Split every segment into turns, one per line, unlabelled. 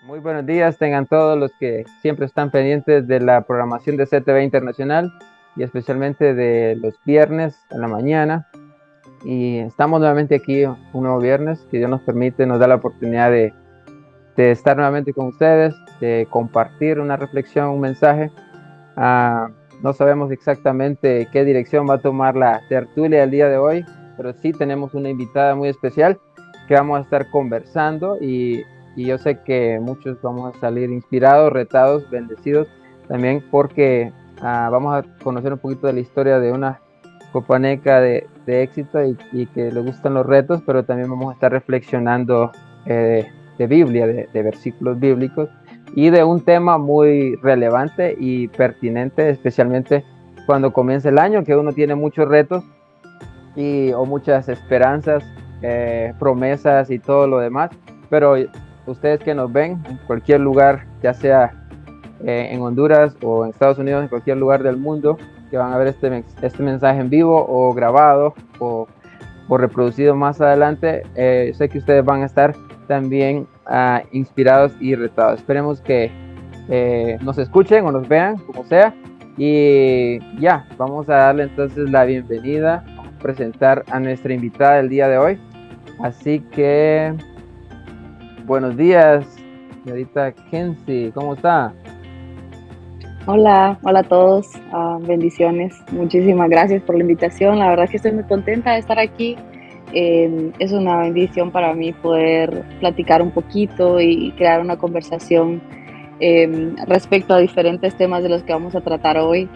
Muy buenos días, tengan todos los que siempre están pendientes de la programación de CTV Internacional y especialmente de los viernes en la mañana. Y estamos nuevamente aquí un nuevo viernes que Dios nos permite, nos da la oportunidad de estar nuevamente con ustedes, de compartir una reflexión, un mensaje. Ah, no sabemos exactamente qué dirección va a tomar la tertulia del día de hoy, pero sí tenemos una invitada muy especial que vamos a estar conversando y yo sé que muchos vamos a salir inspirados, retados, bendecidos también porque vamos a conocer un poquito de la historia de una copaneca de éxito y que le gustan los retos, pero también vamos a estar reflexionando de Biblia, de versículos bíblicos y de un tema muy relevante y pertinente, especialmente cuando comienza el año, que uno tiene muchos retos o muchas esperanzas, promesas y todo lo demás, pero ustedes que nos ven en cualquier lugar, ya sea en Honduras o en Estados Unidos, en cualquier lugar del mundo, que van a ver este mensaje en vivo o grabado o reproducido más adelante, sé que ustedes van a estar también inspirados y retados. Esperemos que nos escuchen o nos vean, como sea. Y ya, vamos a darle entonces la bienvenida, vamos a presentar a nuestra invitada del día de hoy. Así que, buenos días, señorita Kenzie, ¿cómo está?
Hola, hola a todos, bendiciones. Muchísimas gracias por la invitación. La verdad que estoy muy contenta de estar aquí. Es una bendición para mí poder platicar un poquito y crear una conversación respecto a diferentes temas de los que vamos a tratar hoy.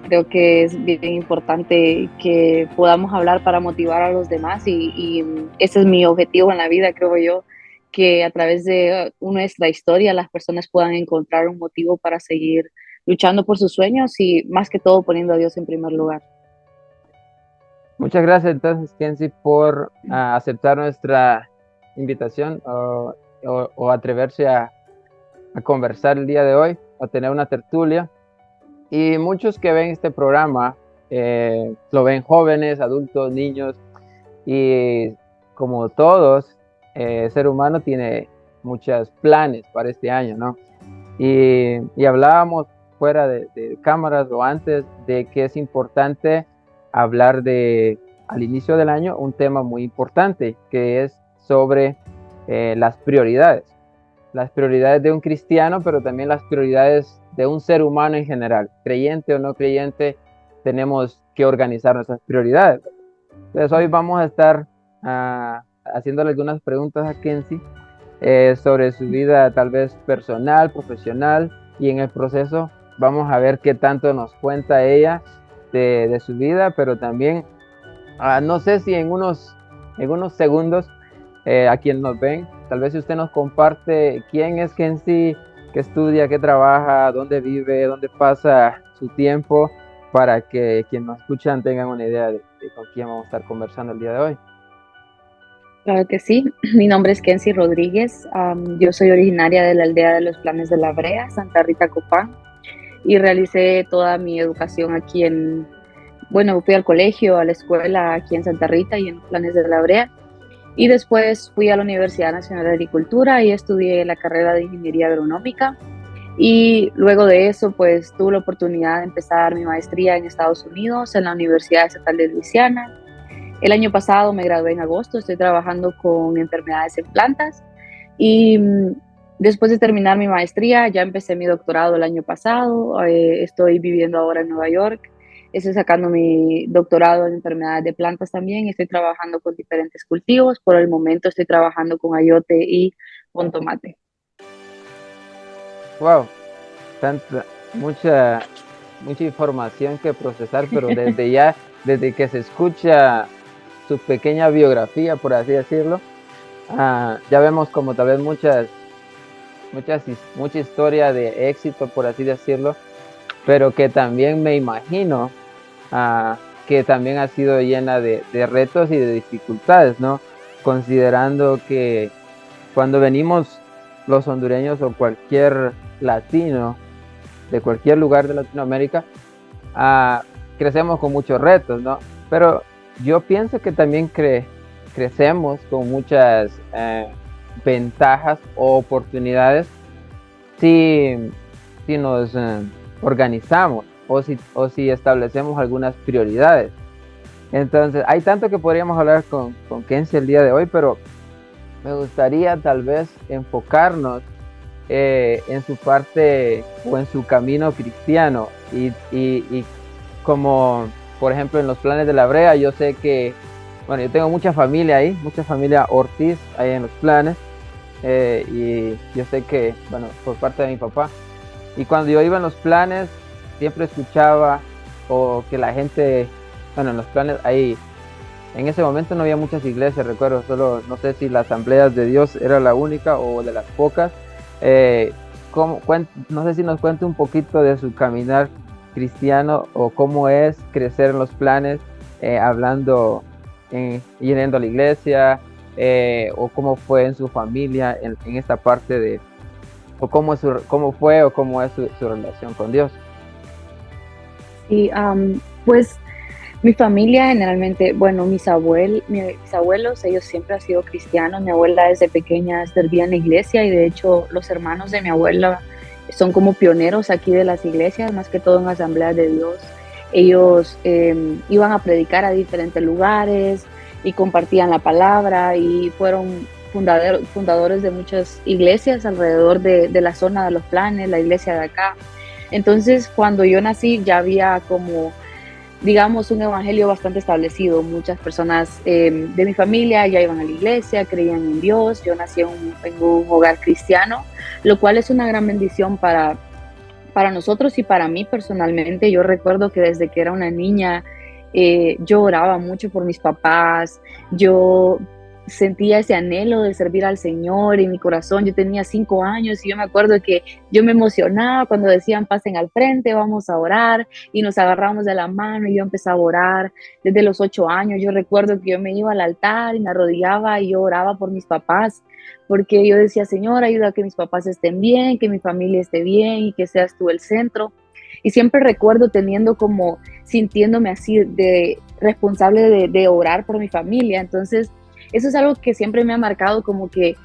Creo que es bien importante que podamos hablar para motivar a los demás y ese es mi objetivo en la vida, creo yo, que a través de nuestra historia las personas puedan encontrar un motivo para seguir luchando por sus sueños y más que todo poniendo a Dios en primer lugar.
Muchas gracias entonces, Kenzie, por aceptar nuestra invitación o atreverse a conversar el día de hoy, a tener una tertulia. Y muchos que ven este programa lo ven jóvenes, adultos, niños, y como todos, el ser humano tiene muchos planes para este año, ¿no? Y hablábamos fuera de cámaras o antes de que es importante hablar al inicio del año, un tema muy importante, que es sobre las prioridades de un cristiano, pero también las prioridades de un ser humano en general, creyente o no creyente, tenemos que organizar nuestras prioridades. Entonces hoy vamos a estar haciéndole algunas preguntas a Kenzie sobre su vida tal vez personal, profesional, y en el proceso vamos a ver qué tanto nos cuenta ella de su vida, pero también no sé si en unos segundos a quien nos ven, tal vez si usted nos comparte quién es Kenzie, qué estudia, qué trabaja, dónde vive, dónde pasa su tiempo, para que quienes nos escuchan tengan una idea de con quién vamos a estar conversando el día de hoy.
Claro que sí, mi nombre es Kenzie Rodríguez, yo soy originaria de la aldea de los Planes de la Brea, Santa Rita Copán, y realicé toda mi educación aquí bueno, fui al colegio, a la escuela aquí en Santa Rita y en Planes de la Brea. Y después fui a la Universidad Nacional de Agricultura y estudié la carrera de Ingeniería Agronómica. Y luego de eso, pues tuve la oportunidad de empezar mi maestría en Estados Unidos, en la Universidad Estatal de Luisiana. El año pasado me gradué en agosto, estoy trabajando con enfermedades en plantas y después de terminar mi maestría ya empecé mi doctorado el año pasado, estoy viviendo ahora en Nueva York, estoy sacando mi doctorado en enfermedades de plantas también, estoy trabajando con diferentes cultivos, por el momento estoy trabajando con ayote y con tomate.
Wow, tanta, mucha información que procesar, pero desde que se escucha su pequeña biografía, por así decirlo, ya vemos como tal vez mucha historia de éxito, por así decirlo, pero que también me imagino ah, que también ha sido llena de retos y de dificultades, ¿no? Considerando que cuando venimos los hondureños o cualquier latino de cualquier lugar de Latinoamérica, ah, crecemos con muchos retos, ¿no? Pero yo pienso que también crecemos con muchas ventajas o oportunidades si, si nos organizamos o si establecemos algunas prioridades. Entonces, hay tanto que podríamos hablar con Kenzie el día de hoy, pero me gustaría tal vez enfocarnos en su parte o en su camino cristiano y como por ejemplo en los planes de la Brea, yo sé que, bueno, yo tengo mucha familia ahí, mucha familia Ortiz ahí en los planes, y yo sé que, bueno, por parte de mi papá, y cuando yo iba en los planes siempre escuchaba o que la gente, bueno, en los planes ahí en ese momento no había muchas iglesias, recuerdo, solo no sé si la Asamblea de Dios era la única o de las pocas. Eh, no sé si nos cuenta un poquito de su caminar cristiano o cómo es crecer en los planes, hablando, yendo a la iglesia, o cómo fue en su familia en esta parte de, o cómo fue o cómo es su relación con Dios.
Y pues mi familia generalmente, bueno, mis abuelos, ellos siempre han sido cristianos. Mi abuela desde pequeña servía en la iglesia y de hecho los hermanos de mi abuela son como pioneros aquí de las iglesias, más que todo en asambleas de Dios. Ellos iban a predicar a diferentes lugares y compartían la palabra y fueron fundadores de muchas iglesias alrededor de la zona de los planes, la iglesia de acá. Entonces, cuando yo nací ya había como, digamos, un evangelio bastante establecido. Muchas personas de mi familia ya iban a la iglesia, creían en Dios. Yo nací en un hogar cristiano, lo cual es una gran bendición para nosotros y para mí personalmente. Yo recuerdo que desde que era una niña yo oraba mucho por mis papás. Yo sentía ese anhelo de servir al Señor en mi corazón. Yo tenía 5 años y yo me acuerdo que yo me emocionaba cuando decían pasen al frente, vamos a orar, y nos agarramos de la mano y yo empezaba a orar. Desde los 8 años yo recuerdo que yo me iba al altar y me arrodillaba y yo oraba por mis papás, porque yo decía, Señor, ayuda a que mis papás estén bien, que mi familia esté bien y que seas tú el centro. Y siempre recuerdo sintiéndome así de responsable de orar por mi familia. Entonces, eso es algo que siempre me ha marcado, como que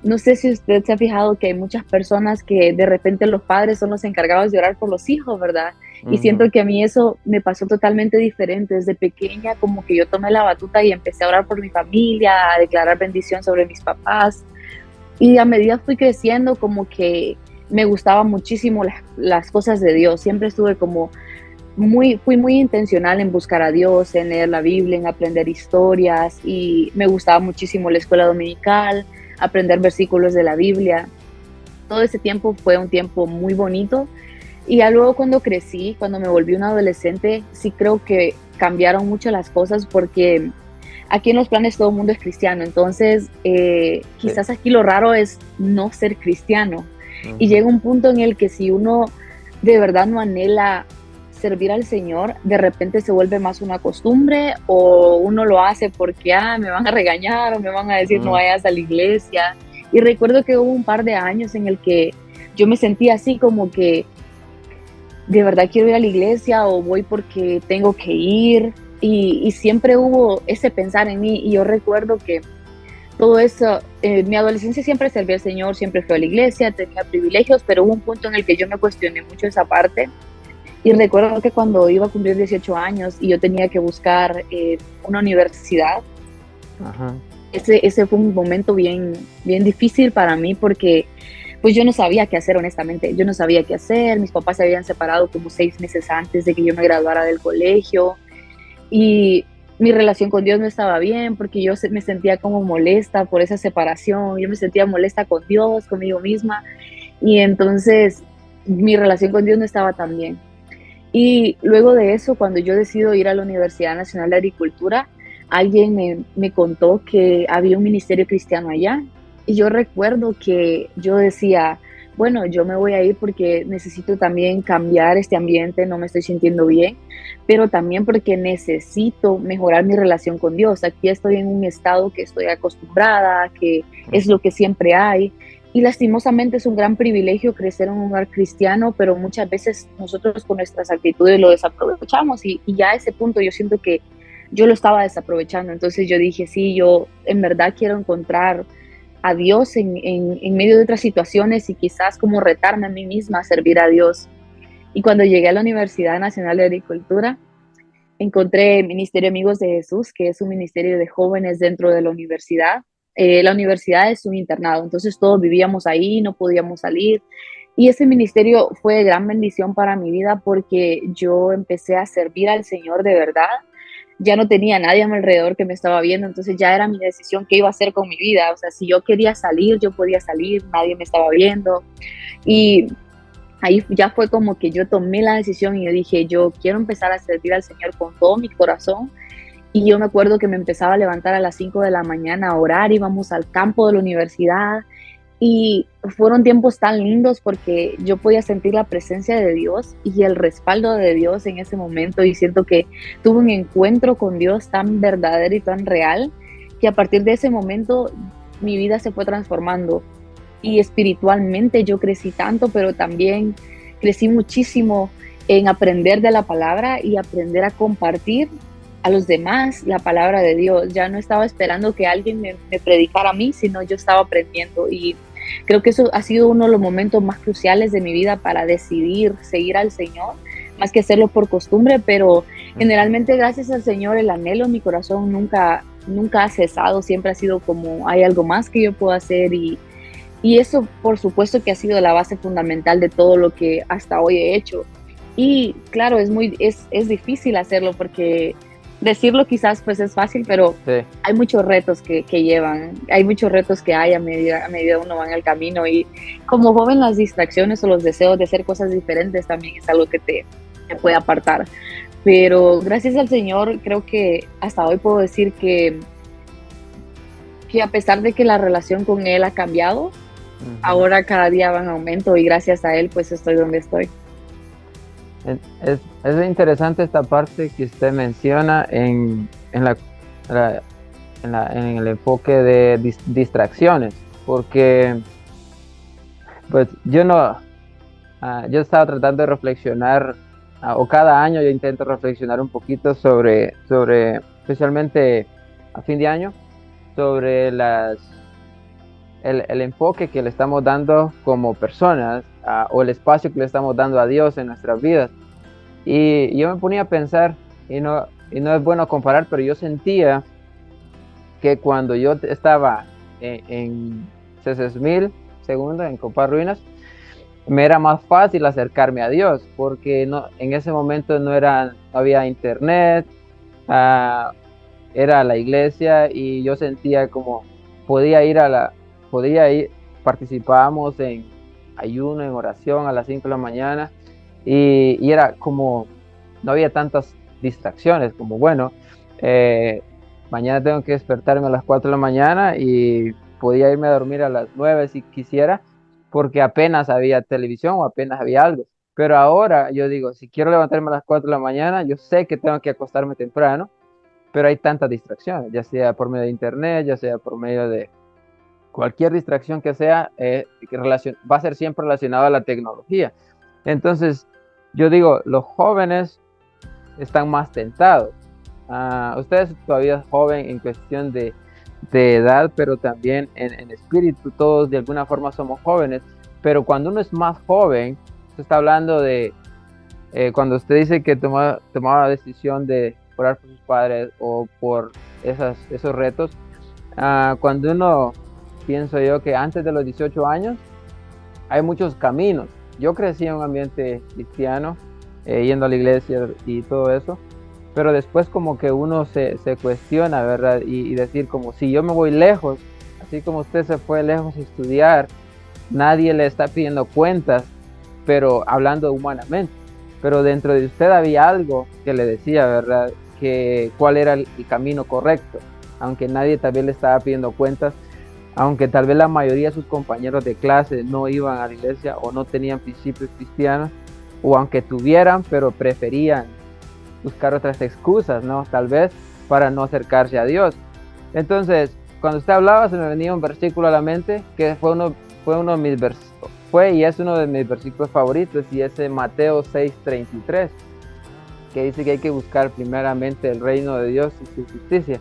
no sé si usted se ha fijado que hay muchas personas que de repente los padres son los encargados de orar por los hijos, ¿verdad? Y siento que a mí eso me pasó totalmente diferente. Desde pequeña como que yo tomé la batuta y empecé a orar por mi familia, a declarar bendición sobre mis papás. Y a medida fui creciendo como que me gustaban muchísimo las cosas de Dios. Siempre estuve como fui muy intencional en buscar a Dios, en leer la Biblia, en aprender historias, y me gustaba muchísimo la escuela dominical, aprender versículos de la Biblia. Todo ese tiempo fue un tiempo muy bonito. Y ya luego cuando crecí, cuando me volví una adolescente, sí creo que cambiaron mucho las cosas, porque aquí en los planes todo el mundo es cristiano. Entonces quizás aquí lo raro es no ser cristiano. Y llega un punto en el que si uno de verdad no anhela servir al Señor, de repente se vuelve más una costumbre, o uno lo hace porque me van a regañar o me van a decir no vayas a la iglesia. Y recuerdo que hubo un par de años en el que yo me sentía así como que de verdad quiero ir a la iglesia o voy porque tengo que ir, y siempre hubo ese pensar en mí. Y yo recuerdo que todo eso, mi adolescencia siempre serví al Señor, siempre fui a la iglesia, tenía privilegios, pero hubo un punto en el que yo me cuestioné mucho esa parte. Y recuerdo que cuando iba a cumplir 18 años y yo tenía que buscar una universidad, ese fue un momento bien, bien difícil para mí, porque pues yo no sabía qué hacer, honestamente. Yo no sabía qué hacer. Mis papás se habían separado como 6 meses antes de que yo me graduara del colegio, y mi relación con Dios no estaba bien, porque yo me sentía como molesta por esa separación. Yo me sentía molesta con Dios, conmigo misma, y entonces mi relación con Dios no estaba tan bien. Y luego de eso, cuando yo decido ir a la Universidad Nacional de Agricultura, alguien me contó que había un ministerio cristiano allá. Y yo recuerdo que yo decía, bueno, yo me voy a ir porque necesito también cambiar este ambiente, no me estoy sintiendo bien, pero también porque necesito mejorar mi relación con Dios. Aquí estoy en un estado que estoy acostumbrada, que es lo que siempre hay. Y lastimosamente es un gran privilegio crecer en un hogar cristiano, pero muchas veces nosotros con nuestras actitudes lo desaprovechamos, y ya a ese punto yo siento que yo lo estaba desaprovechando. Entonces yo dije, sí, yo en verdad quiero encontrar a Dios en medio de otras situaciones y quizás como retarme a mí misma a servir a Dios. Y cuando llegué a la Universidad Nacional de Agricultura, encontré el Ministerio Amigos de Jesús, que es un ministerio de jóvenes dentro de la universidad. La universidad es un internado, entonces todos vivíamos ahí, no podíamos salir. Y ese ministerio fue de gran bendición para mi vida porque yo empecé a servir al Señor de verdad. Ya no tenía nadie a mi alrededor que me estaba viendo, entonces ya era mi decisión qué iba a hacer con mi vida. O sea, si yo quería salir, yo podía salir, nadie me estaba viendo. Y ahí ya fue como que yo tomé la decisión y yo dije, yo quiero empezar a servir al Señor con todo mi corazón. Y yo me acuerdo que me empezaba a levantar a las 5 de la mañana a orar, íbamos al campo de la universidad y fueron tiempos tan lindos porque yo podía sentir la presencia de Dios y el respaldo de Dios en ese momento, y siento que tuve un encuentro con Dios tan verdadero y tan real que a partir de ese momento mi vida se fue transformando, y espiritualmente yo crecí tanto, pero también crecí muchísimo en aprender de la palabra y aprender a compartir a los demás la palabra de Dios. Ya no estaba esperando que alguien me predicara a mí, sino yo estaba aprendiendo, y creo que eso ha sido uno de los momentos más cruciales de mi vida para decidir seguir al Señor, más que hacerlo por costumbre, pero generalmente gracias al Señor el anhelo en mi corazón nunca ha cesado, siempre ha sido como hay algo más que yo puedo hacer, y eso por supuesto que ha sido la base fundamental de todo lo que hasta hoy he hecho. Y claro, es difícil hacerlo porque decirlo quizás pues es fácil, pero
Sí.
hay muchos retos que llevan, hay muchos retos que hay a medida uno va en el camino, y como joven las distracciones o los deseos de hacer cosas diferentes también es algo que te puede apartar. Pero gracias al Señor creo que hasta hoy puedo decir que a pesar de que la relación con Él ha cambiado, ahora cada día va en aumento, y gracias a Él pues estoy donde estoy.
Es interesante esta parte que usted menciona en el enfoque de distracciones, porque pues yo estaba tratando de reflexionar, o cada año yo intento reflexionar un poquito sobre especialmente a fin de año, sobre el enfoque que le estamos dando como personas, o el espacio que le estamos dando a Dios en nuestras vidas. Y yo me ponía a pensar, y no es bueno comparar, pero yo sentía que cuando yo estaba en Cecesmil, segundo, en Copa Ruinas, me era más fácil acercarme a Dios, porque en ese momento no había internet, era la iglesia, y yo sentía como podía ir, participábamos en ayuno, en oración a las 5 de la mañana, y era como, no había tantas distracciones, como bueno, mañana tengo que despertarme a las 4 de la mañana, y podía irme a dormir a las 9 si quisiera, porque apenas había televisión o apenas había algo. Pero ahora yo digo, si quiero levantarme a las 4 de la mañana, yo sé que tengo que acostarme temprano, pero hay tantas distracciones, ya sea por medio de internet, ya sea por medio de cualquier distracción que sea, va a ser siempre relacionada a la tecnología. Entonces, yo digo, los jóvenes están más tentados. Ustedes todavía es joven en cuestión de edad, pero también en espíritu, todos de alguna forma somos jóvenes, pero cuando uno es más joven, se está hablando de cuando usted dice que tomaba decisión de orar por sus padres o por esos retos, cuando uno, pienso yo que antes de los 18 años hay muchos caminos. Yo crecí en un ambiente cristiano, yendo a la iglesia y todo eso, pero después como que uno se cuestiona, ¿verdad? Y decir como, si yo me voy lejos, así como usted se fue lejos a estudiar, nadie le está pidiendo cuentas, pero hablando humanamente, pero dentro de usted había algo que le decía, ¿verdad? Que cuál era el camino correcto, aunque nadie tal vez le estaba pidiendo cuentas, aunque tal vez la mayoría de sus compañeros de clase no iban a la iglesia o no tenían principios cristianos, o aunque tuvieran, pero preferían buscar otras excusas, ¿no? Tal vez para no acercarse a Dios. Entonces, cuando usted hablaba, se me venía un versículo a la mente que fue y es uno de mis versículos favoritos, y es en Mateo 6:33, que dice que hay que buscar primeramente el reino de Dios y su justicia,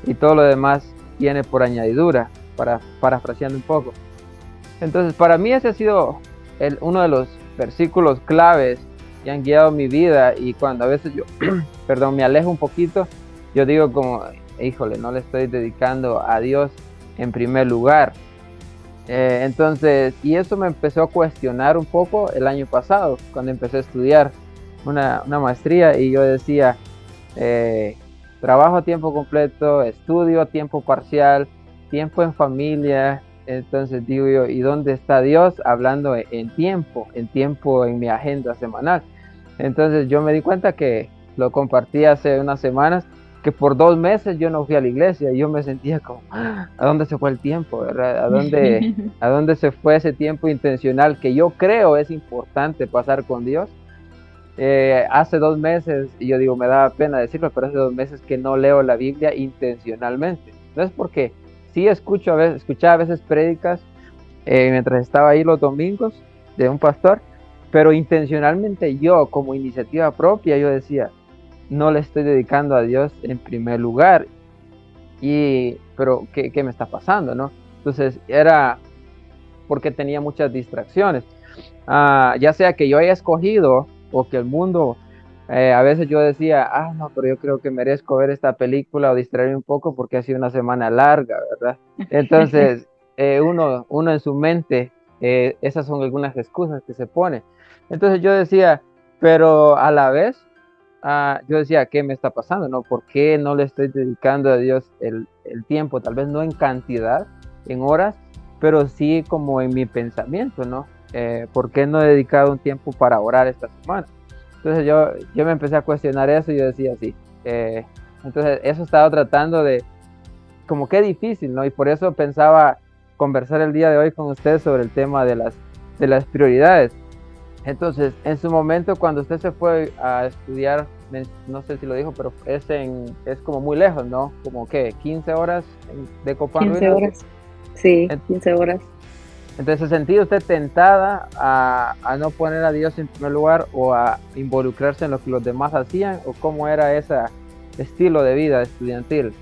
y todo lo demás viene por añadidura. parafraseando un poco. Entonces, para mí ese ha sido uno de los versículos claves que han guiado mi vida, y cuando a veces yo, perdón, me alejo un poquito, yo digo como, híjole, no le estoy dedicando a Dios en primer lugar. Entonces, y eso me empezó a cuestionar un poco el año pasado, cuando empecé a estudiar una maestría, y yo decía, trabajo a tiempo completo, estudio a tiempo parcial, tiempo en familia. Entonces digo yo, ¿y dónde está Dios hablando en tiempo en mi agenda semanal? Entonces yo me di cuenta, que lo compartí hace unas semanas, que por 2 meses yo no fui a la iglesia, y yo me sentía como, ¿a dónde se fue el tiempo, verdad? ¿A dónde se fue ese tiempo intencional que yo creo es importante pasar con Dios? Hace 2 meses, y yo digo, me da pena decirlo, pero hace 2 meses que no leo la Biblia intencionalmente. No es porque sí escuchaba a veces prédicas mientras estaba ahí los domingos de un pastor, pero intencionalmente yo, como iniciativa propia, yo decía, no le estoy dedicando a Dios en primer lugar. Pero ¿qué me está pasando, no? Entonces era porque tenía muchas distracciones. Ya sea que yo haya escogido, o que el mundo, a veces yo decía, no, pero yo creo que merezco ver esta película o distraerme un poco porque ha sido una semana larga, ¿verdad? Entonces, uno en su mente, esas son algunas excusas que se pone. Entonces yo decía, pero a la vez, yo decía, ¿qué me está pasando, no? ¿Por qué no le estoy dedicando a Dios el tiempo? Tal vez no en cantidad, en horas, pero sí como en mi pensamiento, ¿no? ¿Por qué no he dedicado un tiempo para orar esta semana? Entonces yo me empecé a cuestionar eso, y yo decía, sí. Entonces eso estaba tratando de, como qué difícil, ¿no? Y por eso pensaba conversar el día de hoy con ustedes sobre el tema de las prioridades. Entonces, en su momento, cuando usted se fue a estudiar, no sé si lo dijo, pero es como muy lejos, ¿no? Como que 15 horas de Copán.
15 horas, sí, 15 horas.
Entonces, ¿se sentía usted tentada a no poner a Dios en primer lugar, o a involucrarse en lo que los demás hacían, o cómo era ese estilo de vida estudiantil?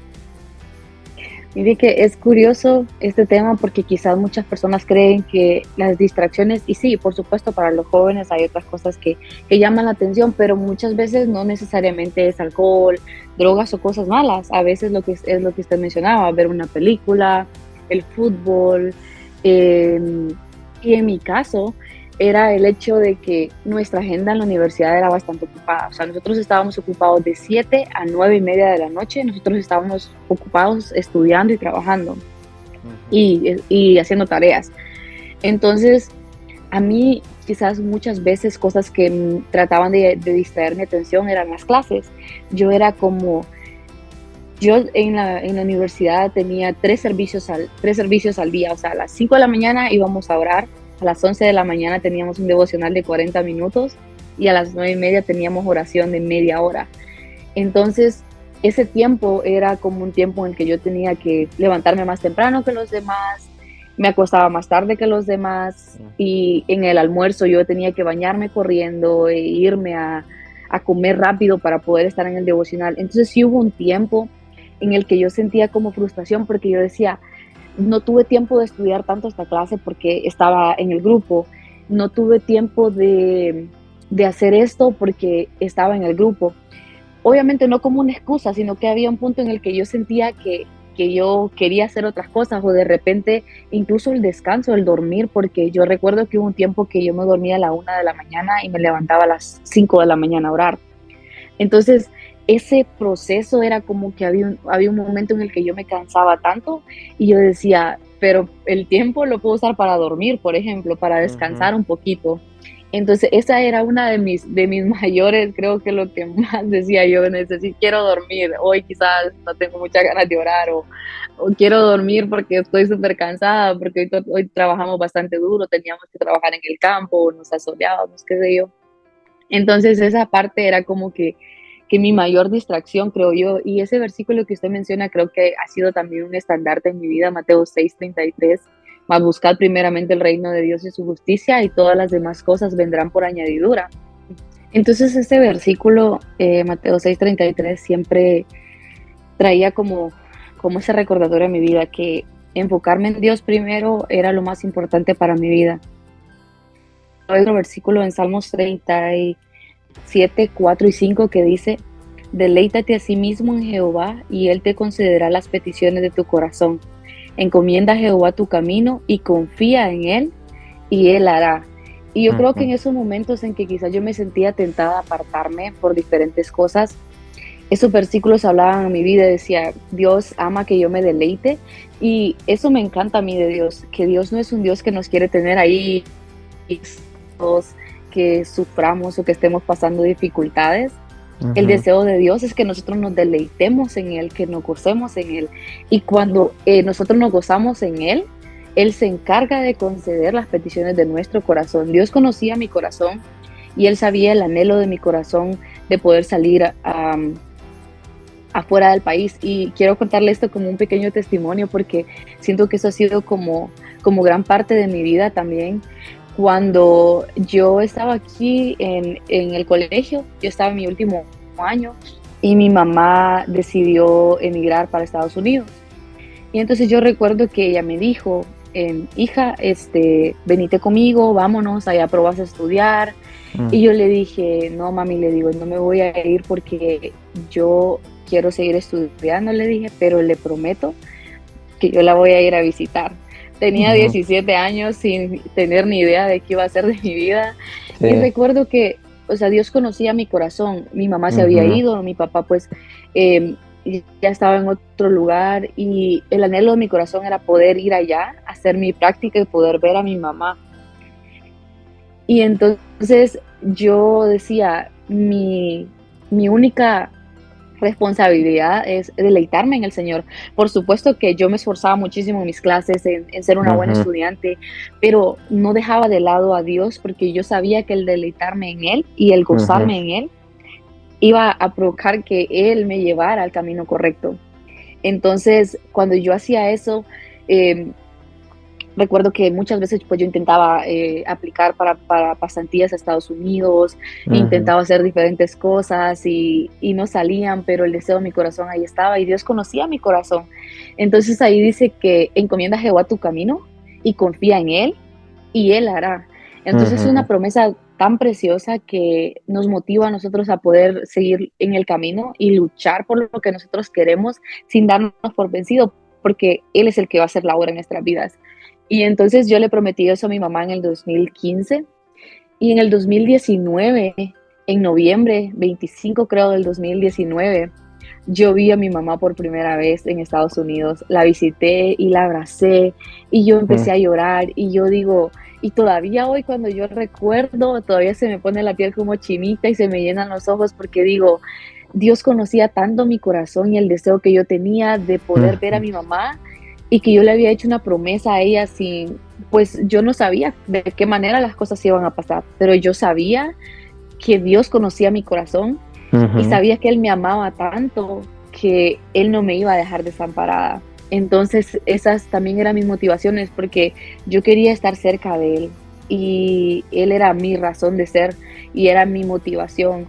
Mire que es curioso este tema, porque quizás muchas personas creen que las distracciones, y sí, por supuesto, para los jóvenes hay otras cosas que llaman la atención, pero muchas veces no necesariamente es alcohol, drogas o cosas malas. A veces es lo que usted mencionaba, ver una película, el fútbol. Y en mi caso era el hecho de que nuestra agenda en la universidad era bastante ocupada. O sea, nosotros estábamos ocupados de 7 a 9 y media de la noche. Nosotros estábamos ocupados estudiando y trabajando, y haciendo tareas. Entonces, a mí quizás muchas veces cosas que trataban de distraer mi atención eran las clases. Yo era como... Yo en la universidad tenía 3 servicios al día. O sea, a las 5 de la mañana íbamos a orar, a las 11 de la mañana teníamos un devocional de 40 minutos, y a las 9 y media teníamos oración de media hora. Entonces, ese tiempo era como un tiempo en el que yo tenía que levantarme más temprano que los demás, me acostaba más tarde que los demás, y en el almuerzo yo tenía que bañarme corriendo e irme a comer rápido para poder estar en el devocional. Entonces sí hubo un tiempo en el que yo sentía como frustración, porque yo decía, no tuve tiempo de estudiar tanto esta clase porque estaba en el grupo, no tuve tiempo de hacer esto porque estaba en el grupo. Obviamente no como una excusa, sino que había un punto en el que yo sentía que yo quería hacer otras cosas, o de repente incluso el descanso, el dormir, porque yo recuerdo que hubo un tiempo que yo me dormía a la 1 de la mañana y me levantaba a las 5 de la mañana a orar. Entonces, ese proceso era como que había un momento en el que yo me cansaba tanto, y yo decía, pero el tiempo lo puedo usar para dormir, por ejemplo, para descansar un poquito. Entonces, esa era una de mis mayores, creo que lo que más decía yo, quiero dormir, hoy quizás no tengo muchas ganas de orar, o quiero dormir porque estoy súper cansada, porque hoy trabajamos bastante duro, teníamos que trabajar en el campo, nos asoleábamos, qué sé yo. Entonces, esa parte era como que mi mayor distracción, creo yo. Y ese versículo que usted menciona creo que ha sido también un estandarte en mi vida, Mateo 6:33, mas buscad primeramente el reino de Dios y su justicia, y todas las demás cosas vendrán por añadidura. Entonces este versículo, Mateo 6:33, siempre traía como ese recordatorio en mi vida, que enfocarme en Dios primero era lo más importante para mi vida. Hay otro versículo en Salmos 37, 4 y 5 que dice: deleítate a sí mismo en Jehová y Él te concederá las peticiones de tu corazón. Encomienda a Jehová tu camino y confía en Él y Él hará. Y yo creo que en esos momentos en que quizás yo me sentía tentada a apartarme por diferentes cosas, esos versículos hablaban a mi vida y decía: Dios ama que yo me deleite, y eso me encanta a mí de Dios, que Dios no es un Dios que nos quiere tener ahí, que suframos o que estemos pasando dificultades. El deseo de Dios es que nosotros nos deleitemos en Él, que nos gocemos en Él. Y cuando nosotros nos gozamos en Él, Él se encarga de conceder las peticiones de nuestro corazón. Dios conocía mi corazón y Él sabía el anhelo de mi corazón de poder salir afuera del país. Y quiero contarle esto como un pequeño testimonio, porque siento que eso ha sido como gran parte de mi vida también. Cuando yo estaba aquí en el colegio, yo estaba en mi último año y mi mamá decidió emigrar para Estados Unidos. Y entonces yo recuerdo que ella me dijo: hija, venite conmigo, vámonos, allá probas a estudiar. Y yo le dije: no, mami, le digo, no me voy a ir porque yo quiero seguir estudiando, le dije, pero le prometo que yo la voy a ir a visitar. Tenía 17 años sin tener ni idea de qué iba a ser de mi vida. Sí. Y recuerdo que, o sea, Dios conocía mi corazón. Mi mamá se había ido, mi papá pues ya estaba en otro lugar, y el anhelo de mi corazón era poder ir allá, hacer mi práctica y poder ver a mi mamá. Y entonces yo decía, mi única responsabilidad es deleitarme en el Señor. Por supuesto que yo me esforzaba muchísimo en mis clases, en ser una buena estudiante, pero no dejaba de lado a Dios, porque yo sabía que el deleitarme en Él y el gozarme en Él iba a provocar que Él me llevara al camino correcto. Entonces, cuando yo hacía eso, recuerdo que muchas veces pues yo intentaba aplicar para pasantías a Estados Unidos, intentaba hacer diferentes cosas y no salían, pero el deseo de mi corazón ahí estaba y Dios conocía mi corazón. Entonces ahí dice que encomienda a Jehová tu camino y confía en Él y Él hará. Entonces es una promesa tan preciosa que nos motiva a nosotros a poder seguir en el camino y luchar por lo que nosotros queremos sin darnos por vencido, porque Él es el que va a hacer la obra en nuestras vidas. Y entonces yo le prometí eso a mi mamá en el 2015, y en el 2019, en noviembre 25 creo del 2019, yo vi a mi mamá por primera vez en Estados Unidos. La visité y la abracé y yo empecé a llorar, y yo digo, y todavía hoy cuando yo recuerdo, todavía se me pone la piel como chinita y se me llenan los ojos, porque digo, Dios conocía tanto mi corazón y el deseo que yo tenía de poder ver a mi mamá, y que yo le había hecho una promesa a ella pues yo no sabía de qué manera las cosas iban a pasar, pero yo sabía que Dios conocía mi corazón y sabía que Él me amaba tanto que Él no me iba a dejar desamparada. Entonces esas también eran mis motivaciones, porque yo quería estar cerca de Él y Él era mi razón de ser y era mi motivación.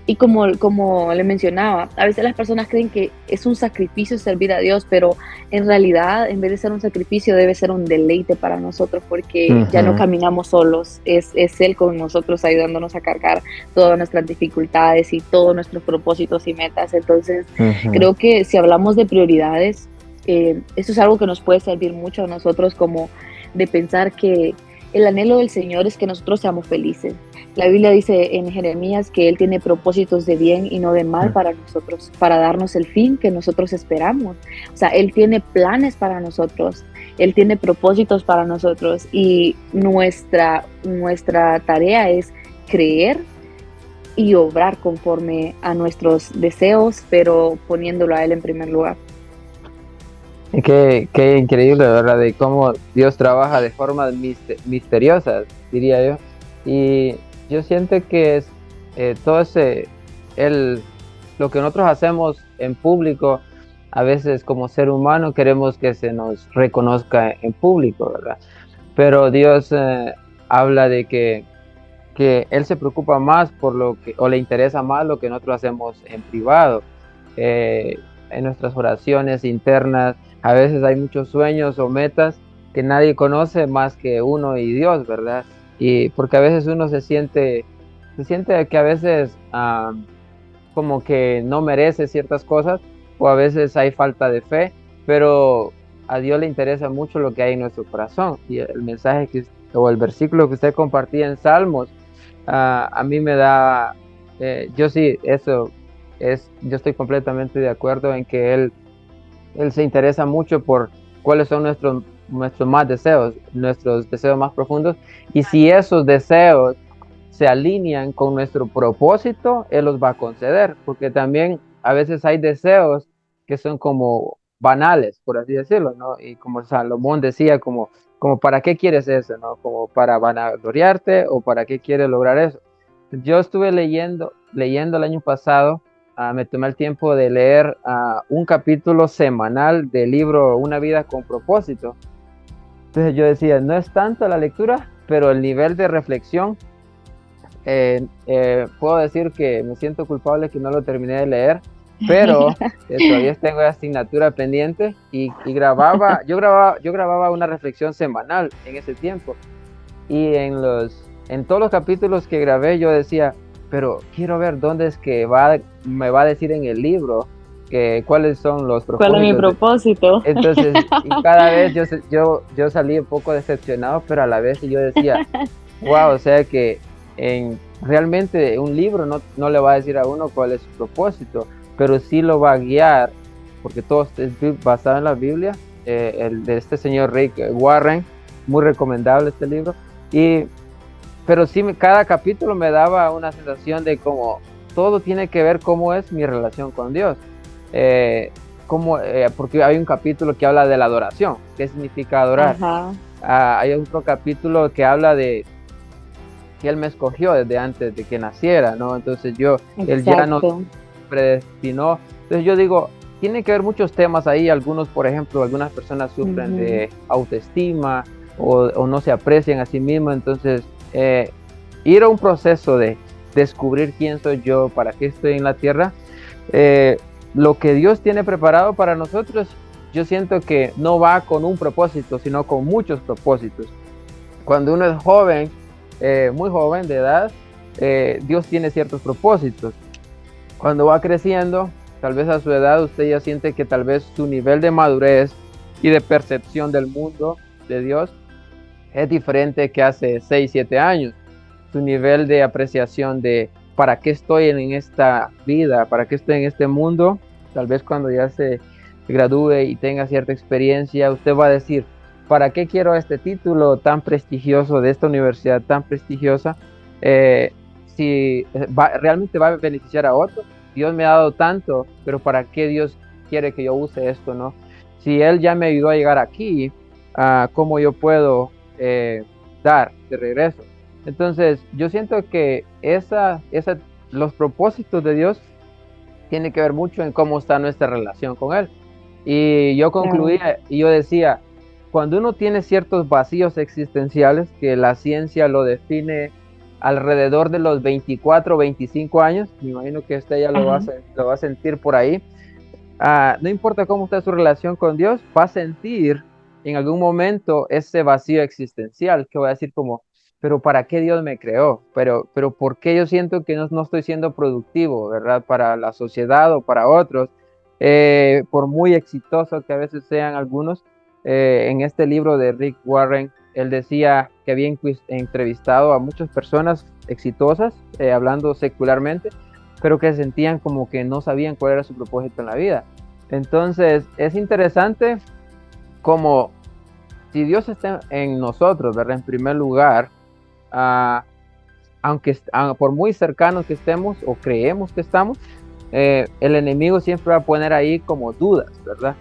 Y como le mencionaba, a veces las personas creen que es un sacrificio servir a Dios, pero en realidad, en vez de ser un sacrificio, debe ser un deleite para nosotros, porque ya no caminamos solos, es Él con nosotros ayudándonos a cargar todas nuestras dificultades y todos nuestros propósitos y metas. Entonces, creo que si hablamos de prioridades, eso es algo que nos puede servir mucho a nosotros, como de pensar que el anhelo del Señor es que nosotros seamos felices. La Biblia dice en Jeremías que Él tiene propósitos de bien y no de mal para nosotros, para darnos el fin que nosotros esperamos. O sea, Él tiene planes para nosotros, Él tiene propósitos para nosotros, y nuestra tarea es creer y obrar conforme a nuestros deseos, pero poniéndolo a Él en primer lugar.
Qué increíble, ¿verdad? De cómo Dios trabaja de formas misteriosas, diría yo. Y yo siento que es todo lo que nosotros hacemos en público, a veces como ser humano queremos que se nos reconozca en público, ¿verdad? Pero Dios habla de que Él se preocupa más o le interesa más lo que nosotros hacemos en privado, en nuestras oraciones internas. a veces hay muchos sueños o metas que nadie conoce más que uno y Dios, ¿verdad? Y porque a veces uno se siente que a veces como que no merece ciertas cosas o a veces hay falta de fe, pero a Dios le interesa mucho lo que hay en nuestro corazón. Y el mensaje o el versículo que usted compartía en Salmos, a mí me da, yo sí, eso yo estoy completamente de acuerdo en que Él se interesa mucho por cuáles son nuestros más deseos, nuestros deseos más profundos. Y si esos deseos se alinean con nuestro propósito, Él los va a conceder, porque también a veces hay deseos que son como banales, por así decirlo, ¿no? Y como Salomón decía, como ¿para qué quieres eso, no? Como para vanagloriarte o para qué quieres lograr eso. Yo estuve leyendo el año pasado, me tomé el tiempo de leer un capítulo semanal del libro Una vida con propósito. Entonces yo decía, no es tanto la lectura, pero el nivel de reflexión, puedo decir que me siento culpable que no lo terminé de leer, pero todavía tengo la asignatura pendiente yo grababa una reflexión semanal en ese tiempo. Y en todos los capítulos que grabé yo decía, pero quiero ver dónde es que me va a decir en el libro cuáles son los
¿Cuál es mi
propósitos.
propósito?
Entonces, y cada vez yo salí un poco decepcionado, pero a la vez yo decía, wow, o sea que realmente un libro no le va a decir a uno cuál es su propósito, pero sí lo va a guiar, porque todo es basado en la Biblia, el de este señor Rick Warren, muy recomendable este libro. Pero sí, cada capítulo me daba una sensación de como todo tiene que ver cómo es mi relación con Dios. Porque hay un capítulo que habla de la adoración, qué significa adorar. Hay otro capítulo que habla de que Él me escogió desde antes de que naciera, ¿no? Entonces Él ya nos predestinó. Entonces yo digo, tiene que haber muchos temas ahí. Por ejemplo, algunas personas sufren de autoestima o no se aprecian a sí mismos. Entonces, ir a un proceso de descubrir quién soy yo, para qué estoy en la tierra, lo que Dios tiene preparado para nosotros, yo siento que no va con un propósito, sino con muchos propósitos. Cuando uno es joven, muy joven de edad, Dios tiene ciertos propósitos. Cuando va creciendo, tal vez a su edad usted ya siente que tal vez su nivel de madurez y de percepción del mundo, de Dios, es diferente que hace 6, 7 años. Su nivel de apreciación de para qué estoy en esta vida, para qué estoy en este mundo, tal vez cuando ya se gradúe y tenga cierta experiencia, usted va a decir, ¿para qué quiero este título tan prestigioso de esta universidad tan prestigiosa? Si realmente va a beneficiar a otros. Dios me ha dado tanto, pero ¿para qué Dios quiere que yo use esto, no? Si Él ya me ayudó a llegar aquí, ¿cómo yo puedo dar de regreso? Entonces, yo siento que los propósitos de Dios tienen que ver mucho en cómo está nuestra relación con Él. Y yo concluía y yo decía, cuando uno tiene ciertos vacíos existenciales, que la ciencia lo define alrededor de los 24 o 25 años, me imagino que usted ya lo va a sentir por ahí, no importa cómo está su relación con Dios, va a sentir en algún momento ese vacío existencial, que va a decir como, pero ¿para qué Dios me creó? Pero ¿por qué yo siento que no estoy siendo productivo, ¿verdad? Para la sociedad o para otros, por muy exitosos que a veces sean algunos. En este libro de Rick Warren, él decía que había entrevistado a muchas personas exitosas, hablando secularmente, pero que sentían como que no sabían cuál era su propósito en la vida. Entonces, es interesante como si Dios está en nosotros, ¿verdad? En primer lugar, aunque por muy cercanos que estemos o creemos que estamos, el enemigo siempre va a poner ahí como dudas, ¿verdad?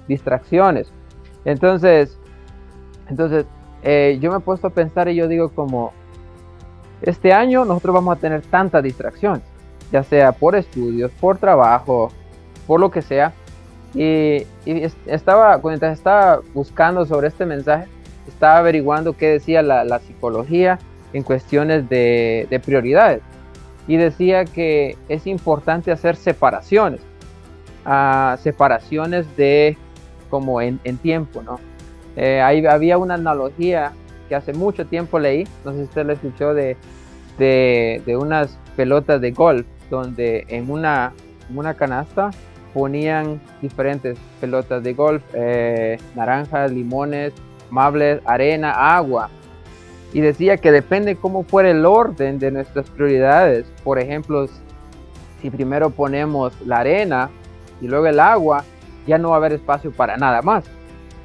Distracciones. Entonces yo me he puesto a pensar y yo digo como, este año nosotros vamos a tener tantas distracciones, ya sea por estudios, por trabajo, por lo que sea. Y cuando estaba buscando sobre este mensaje, estaba averiguando qué decía la psicología en cuestiones de prioridades. Y decía que es importante hacer separaciones. separaciones de como en tiempo, ¿no? Había una analogía que hace mucho tiempo leí, no sé si usted lo escuchó, de unas pelotas de golf, donde en una canasta ponían diferentes pelotas de golf, naranjas, limones, mables, arena, agua. Y decía que depende cómo fuera el orden de nuestras prioridades. Por ejemplo, si primero ponemos la arena y luego el agua, ya no va a haber espacio para nada más.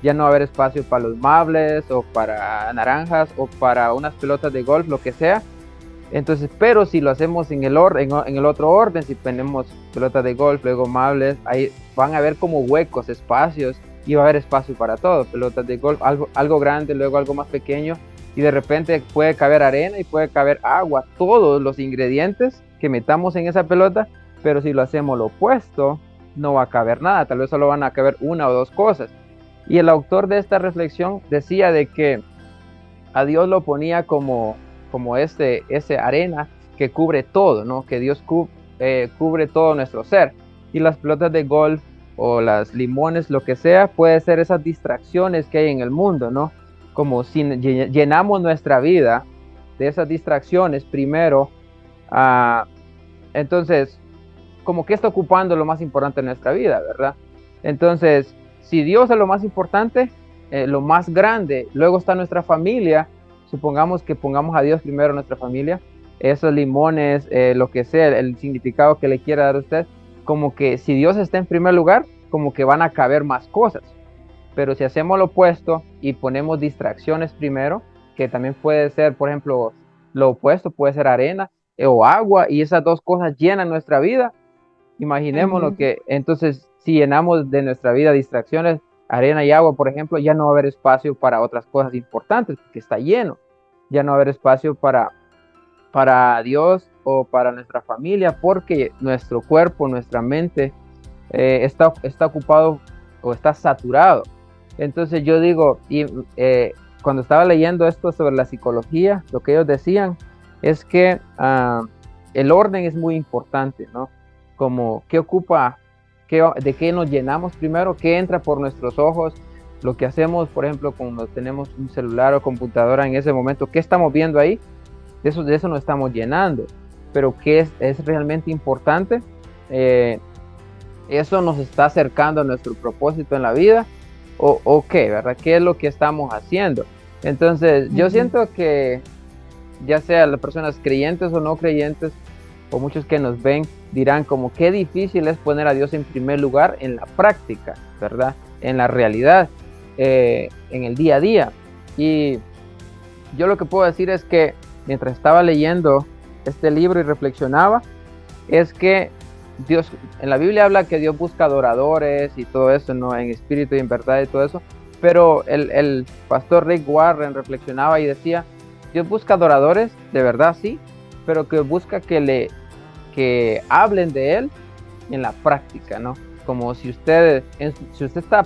Ya no va a haber espacio para los mables o para naranjas o para unas pelotas de golf, lo que sea. Entonces, pero si lo hacemos en el otro orden, si ponemos pelotas de golf, luego mables, ahí van a haber como huecos, espacios, y va a haber espacio para todo. Pelotas de golf, algo grande, luego algo más pequeño, y de repente puede caber arena y puede caber agua, todos los ingredientes que metamos en esa pelota, pero si lo hacemos lo opuesto, no va a caber nada, tal vez solo van a caber una o dos cosas. Y el autor de esta reflexión decía de que a Dios lo ponía como ese arena que cubre todo, ¿no? Que Dios cubre todo nuestro ser. Y las pelotas de golf o las limones, lo que sea, puede ser esas distracciones que hay en el mundo, ¿no? Como si llenamos nuestra vida de esas distracciones primero, entonces, como que está ocupando lo más importante en nuestra vida, ¿verdad? Entonces, si Dios es lo más importante, lo más grande, luego está nuestra familia, supongamos que pongamos a Dios primero en nuestra familia, esos limones, lo que sea, el significado que le quiera dar a usted, como que si Dios está en primer lugar, como que van a caber más cosas. Pero si hacemos lo opuesto y ponemos distracciones primero, que también puede ser, por ejemplo, lo opuesto puede ser arena o agua, y esas dos cosas llenan nuestra vida, imaginemos lo que, entonces, si llenamos de nuestra vida distracciones, arena y agua, por ejemplo, ya no va a haber espacio para otras cosas importantes, porque está lleno. Ya no va a haber espacio para Dios o para nuestra familia, porque nuestro cuerpo, nuestra mente está ocupado o está saturado. Entonces yo digo, y cuando estaba leyendo esto sobre la psicología, lo que ellos decían es que el orden es muy importante, ¿no? Como qué ocupa, de qué nos llenamos primero, qué entra por nuestros ojos, lo que hacemos, por ejemplo, cuando tenemos un celular o computadora en ese momento, qué estamos viendo ahí, de eso nos estamos llenando, pero qué es realmente importante, eso nos está acercando a nuestro propósito en la vida, o qué, ¿verdad? ¿Qué es lo que estamos haciendo? Entonces, yo siento que ya sea las personas creyentes o no creyentes, o muchos que nos ven, dirán como qué difícil es poner a Dios en primer lugar en la práctica, ¿verdad? En la realidad, en el día a día. Y yo lo que puedo decir es que mientras estaba leyendo este libro y reflexionaba, es que Dios, en la Biblia habla que Dios busca adoradores y todo eso, ¿no? En espíritu y en verdad y todo eso, pero el pastor Rick Warren reflexionaba y decía, Dios busca adoradores, de verdad sí, pero que busca que hablen de Él en la práctica, ¿no? Como si usted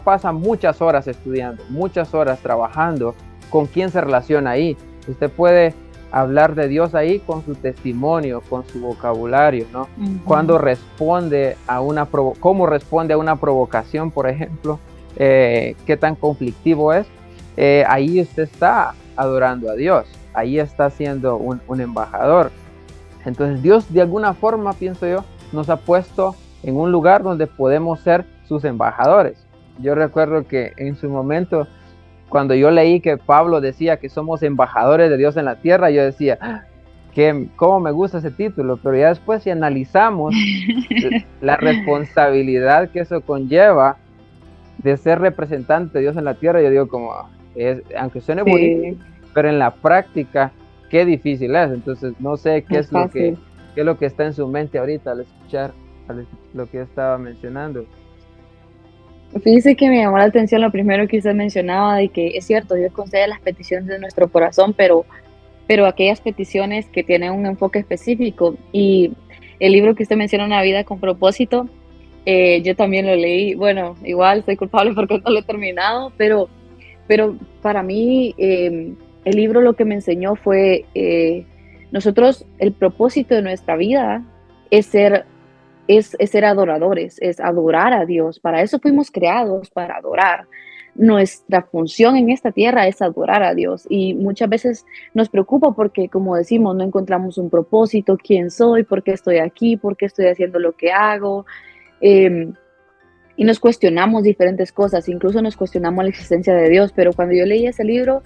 pasa muchas horas estudiando, muchas horas trabajando, ¿con quién se relaciona ahí? Usted puede hablar de Dios ahí con su testimonio, con su vocabulario, ¿no? Cuando responde cómo responde a una provocación, por ejemplo, qué tan conflictivo es, ahí usted está adorando a Dios, ahí está siendo un embajador. Entonces Dios, de alguna forma, pienso yo, nos ha puesto en un lugar donde podemos ser sus embajadores. Yo recuerdo que en su momento, cuando yo leí que Pablo decía que somos embajadores de Dios en la tierra, yo decía, cómo me gusta ese título, pero ya después si analizamos la responsabilidad que eso conlleva de ser representante de Dios en la tierra, yo digo como, aunque suene bonito, pero en la práctica, qué difícil es. Entonces no sé qué es lo que está en su mente ahorita al escuchar lo que estaba mencionando.
Fíjese que me llamó la atención lo primero que usted mencionaba, de que es cierto, Dios concede las peticiones de nuestro corazón, pero aquellas peticiones que tienen un enfoque específico. Y el libro que usted menciona, Una vida con propósito, yo también lo leí. Bueno, igual soy culpable porque no lo he terminado, pero para mí el libro lo que me enseñó fue nosotros, el propósito de nuestra vida es ser es ser adoradores, es adorar a Dios. Para eso fuimos creados, para adorar. Nuestra función en esta tierra es adorar a Dios y muchas veces nos preocupa porque, como decimos, no encontramos un propósito, quién soy, por qué estoy aquí, por qué estoy haciendo lo que hago. Eh, y nos cuestionamos diferentes cosas, incluso nos cuestionamos la existencia de Dios, pero cuando yo leí ese libro,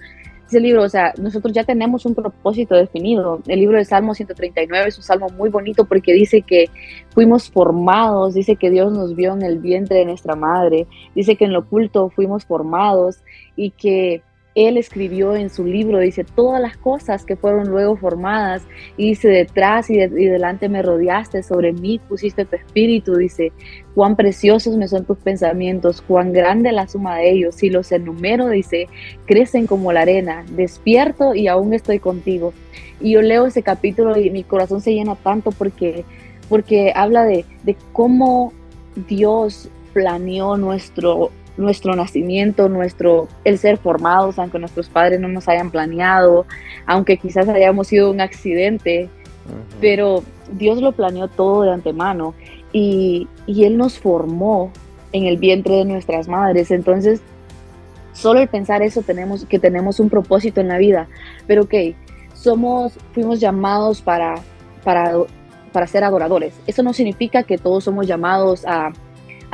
o sea, nosotros ya tenemos un propósito definido. El libro de Salmo 139 es un salmo muy bonito porque dice que fuimos formados, dice que Dios nos vio en el vientre de nuestra madre, dice que en lo oculto fuimos formados y que Él escribió en su libro, dice, todas las cosas que fueron luego formadas, y dice, detrás y delante me rodeaste, sobre mí pusiste tu espíritu, dice, cuán preciosos me son tus pensamientos, cuán grande la suma de ellos, si los enumero, dice, crecen como la arena, despierto y aún estoy contigo. Y yo leo ese capítulo y mi corazón se llena tanto porque habla de cómo Dios planeó nuestro nacimiento, el ser formados, aunque nuestros padres no nos hayan planeado, aunque quizás hayamos sido un accidente, pero Dios lo planeó todo de antemano y Él nos formó en el vientre de nuestras madres. Entonces, solo el pensar eso, tenemos un propósito en la vida. Pero fuimos llamados para ser adoradores. Eso no significa que todos somos llamados a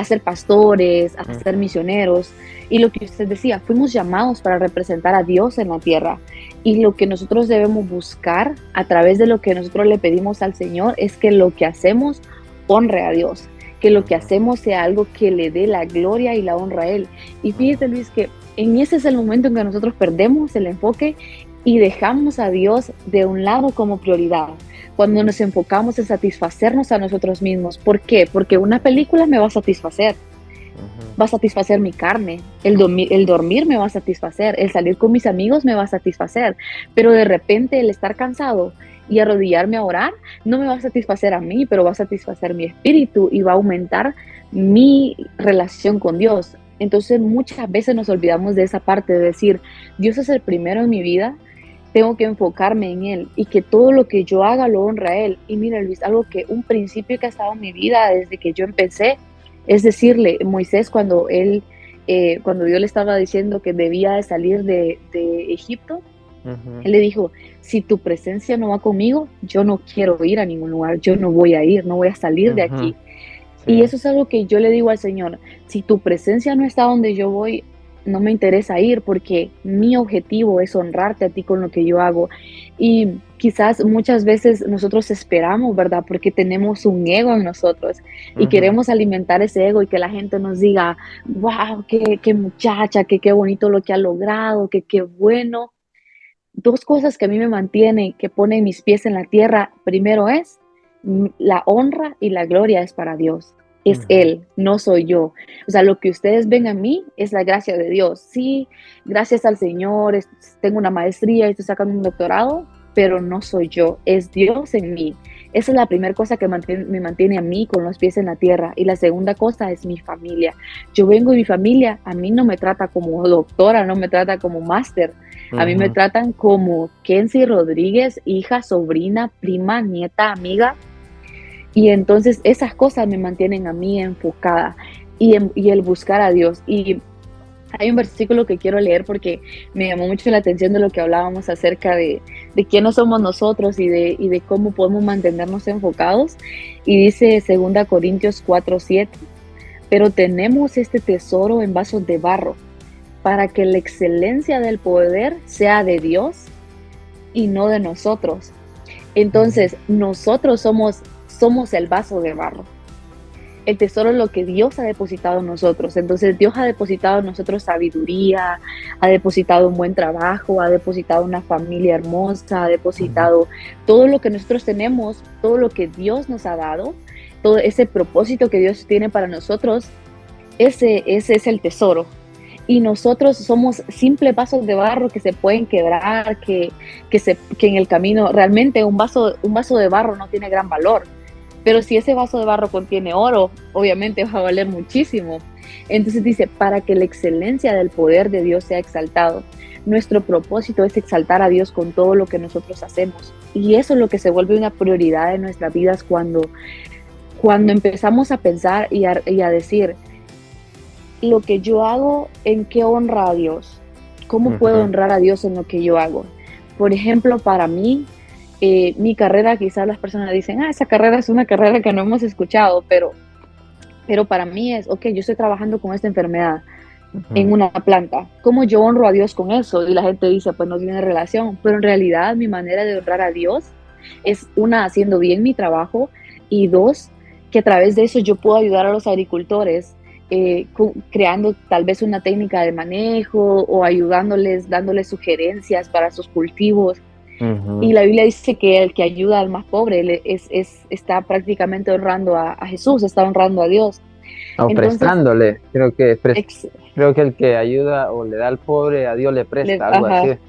ser pastores, a ser misioneros. Y lo que usted decía, fuimos llamados para representar a Dios en la tierra. Y lo que nosotros debemos buscar a través de lo que nosotros le pedimos al Señor es que lo que hacemos honre a Dios, que lo que hacemos sea algo que le dé la gloria y la honra a Él. Y fíjate, Luis, que en ese es el momento en que nosotros perdemos el enfoque y dejamos a Dios de un lado como prioridad. Cuando nos enfocamos en satisfacernos a nosotros mismos. ¿Por qué? Porque una película me va a satisfacer. Va a satisfacer mi carne. El dormir me va a satisfacer. El salir con mis amigos me va a satisfacer. Pero de repente el estar cansado y arrodillarme a orar no me va a satisfacer a mí, pero va a satisfacer mi espíritu y va a aumentar mi relación con Dios. Entonces muchas veces nos olvidamos de esa parte de decir, Dios es el primero en mi vida, tengo que enfocarme en Él y que todo lo que yo haga lo honra a Él. Y mira, Luis, algo que un principio que ha estado en mi vida desde que yo empecé es decirle, Moisés, cuando Dios le estaba diciendo que debía de salir de Egipto, Él le dijo, si tu presencia no va conmigo, yo no quiero ir a ningún lugar, yo no voy a ir, no voy a salir de aquí. Sí. Y eso es algo que yo le digo al Señor, si tu presencia no está donde yo voy, no me interesa ir porque mi objetivo es honrarte a ti con lo que yo hago. Y quizás muchas veces nosotros esperamos, ¿verdad? Porque tenemos un ego en nosotros y queremos alimentar ese ego y que la gente nos diga, wow, qué muchacha, qué bonito lo que ha logrado, qué bueno. Dos cosas que a mí me mantienen, que ponen mis pies en la tierra, primero es la honra y la gloria es para Dios. Es Él, no soy yo. O sea, lo que ustedes ven a mí es la gracia de Dios. Sí, gracias al Señor, tengo una maestría, estoy sacando un doctorado, pero no soy yo, es Dios en mí. Esa es la primera cosa que me mantiene a mí con los pies en la tierra. Y la segunda cosa es mi familia. Yo vengo y mi familia a mí no me trata como doctora, no me trata como máster. A mí me tratan como Kenzie Rodríguez, hija, sobrina, prima, nieta, amiga. Y entonces esas cosas me mantienen a mí enfocada y el buscar a Dios. Y hay un versículo que quiero leer porque me llamó mucho la atención de lo que hablábamos acerca de quiénes somos nosotros y de cómo podemos mantenernos enfocados. Y dice 2 Corintios 4:7, pero tenemos este tesoro en vasos de barro para que la excelencia del poder sea de Dios y no de nosotros. Entonces nosotros somos el vaso de barro. El tesoro es lo que Dios ha depositado en nosotros. Entonces Dios ha depositado en nosotros sabiduría, ha depositado un buen trabajo, ha depositado una familia hermosa, ha depositado todo lo que nosotros tenemos, todo lo que Dios nos ha dado, todo ese propósito que Dios tiene para nosotros, ese es el tesoro. Y nosotros somos simples vasos de barro que se pueden quebrar, que en el camino, realmente un vaso de barro no tiene gran valor. Pero si ese vaso de barro contiene oro, obviamente va a valer muchísimo. Entonces dice, para que la excelencia del poder de Dios sea exaltado. Nuestro propósito es exaltar a Dios con todo lo que nosotros hacemos. Y eso es lo que se vuelve una prioridad en nuestras vidas cuando cuando empezamos a pensar y a decir, lo que yo hago, ¿en qué honra a Dios? ¿Cómo puedo
Ujú,
honrar a Dios en lo que yo hago? Por ejemplo, para mí, mi carrera, quizás las personas dicen, esa carrera es una carrera que no hemos escuchado, pero para mí es, ok, yo estoy trabajando con esta enfermedad en
ujú,
una planta. ¿Cómo yo honro a Dios con eso? Y la gente dice, pues no tiene relación, pero en realidad mi manera de honrar a Dios es una, haciendo bien mi trabajo, y dos, que a través de eso yo puedo ayudar a los agricultores, creando tal vez una técnica de manejo o ayudándoles, dándoles sugerencias para sus cultivos. Y
ujú.
la Biblia dice que el que ayuda al más pobre está prácticamente honrando a Jesús, está honrando a Dios.
O
Entonces,
prestándole,
ex,
creo que el que ayuda o le da al pobre, a Dios le presta, algo así.
ajá,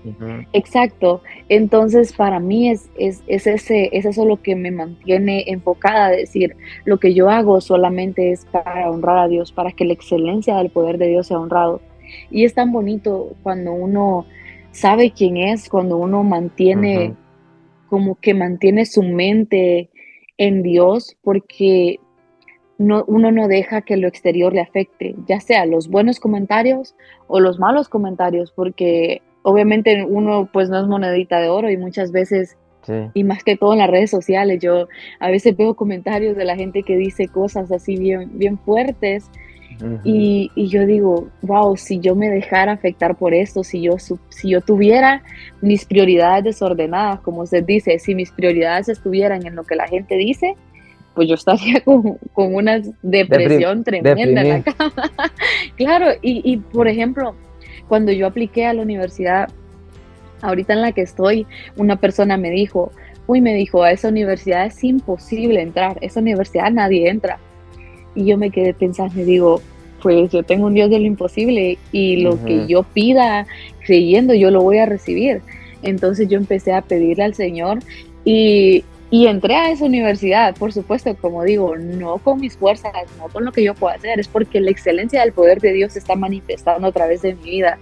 Ujú,
exacto. Entonces, para mí es eso lo que me mantiene enfocada, a decir, lo que yo hago solamente es para honrar a Dios, para que la excelencia del poder de Dios sea honrado. Y es tan bonito cuando uno sabe quién es, cuando uno mantiene,
ujú,
como que mantiene su mente en Dios, porque no, uno no deja que lo exterior le afecte, ya sea los buenos comentarios o los malos comentarios, porque obviamente uno pues no es monedita de oro, y muchas veces,
sí.
y más que todo en las redes sociales, yo a veces veo comentarios de la gente que dice cosas así bien, bien fuertes,
Ujú,
y yo digo, wow, si yo me dejara afectar por esto, si yo tuviera mis prioridades desordenadas, como se dice, si mis prioridades estuvieran en lo que la gente dice, pues yo estaría con una depresión tremenda en la
Deprimir.
cama. Claro, por ejemplo, cuando yo apliqué a la universidad, ahorita en la que estoy, una persona me dijo, uy, me dijo, a esa universidad es imposible entrar, esa universidad nadie entra. Y yo me quedé pensando y digo, pues yo tengo un Dios de lo imposible, y lo que
Ujú,
yo pida creyendo, yo lo voy a recibir. Entonces yo empecé a pedirle al Señor, y entré a esa universidad, por supuesto, como digo, no con mis fuerzas, no con lo que yo pueda hacer, es porque la excelencia del poder de Dios se está manifestando a través de mi vida.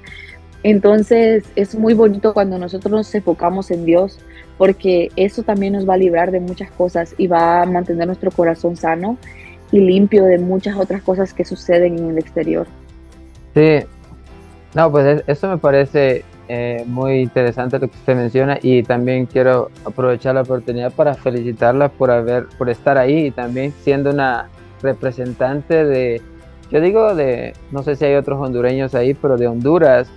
Entonces es muy bonito cuando nosotros nos enfocamos en Dios, porque eso también nos va a librar de muchas cosas y va a mantener nuestro corazón sano y limpio de muchas otras cosas que suceden en el exterior.
sí, no, pues eso me parece muy interesante lo que usted menciona, y también quiero aprovechar la oportunidad para felicitarla por estar ahí, y también siendo una representante de, yo digo no sé si hay otros hondureños ahí, pero de Honduras,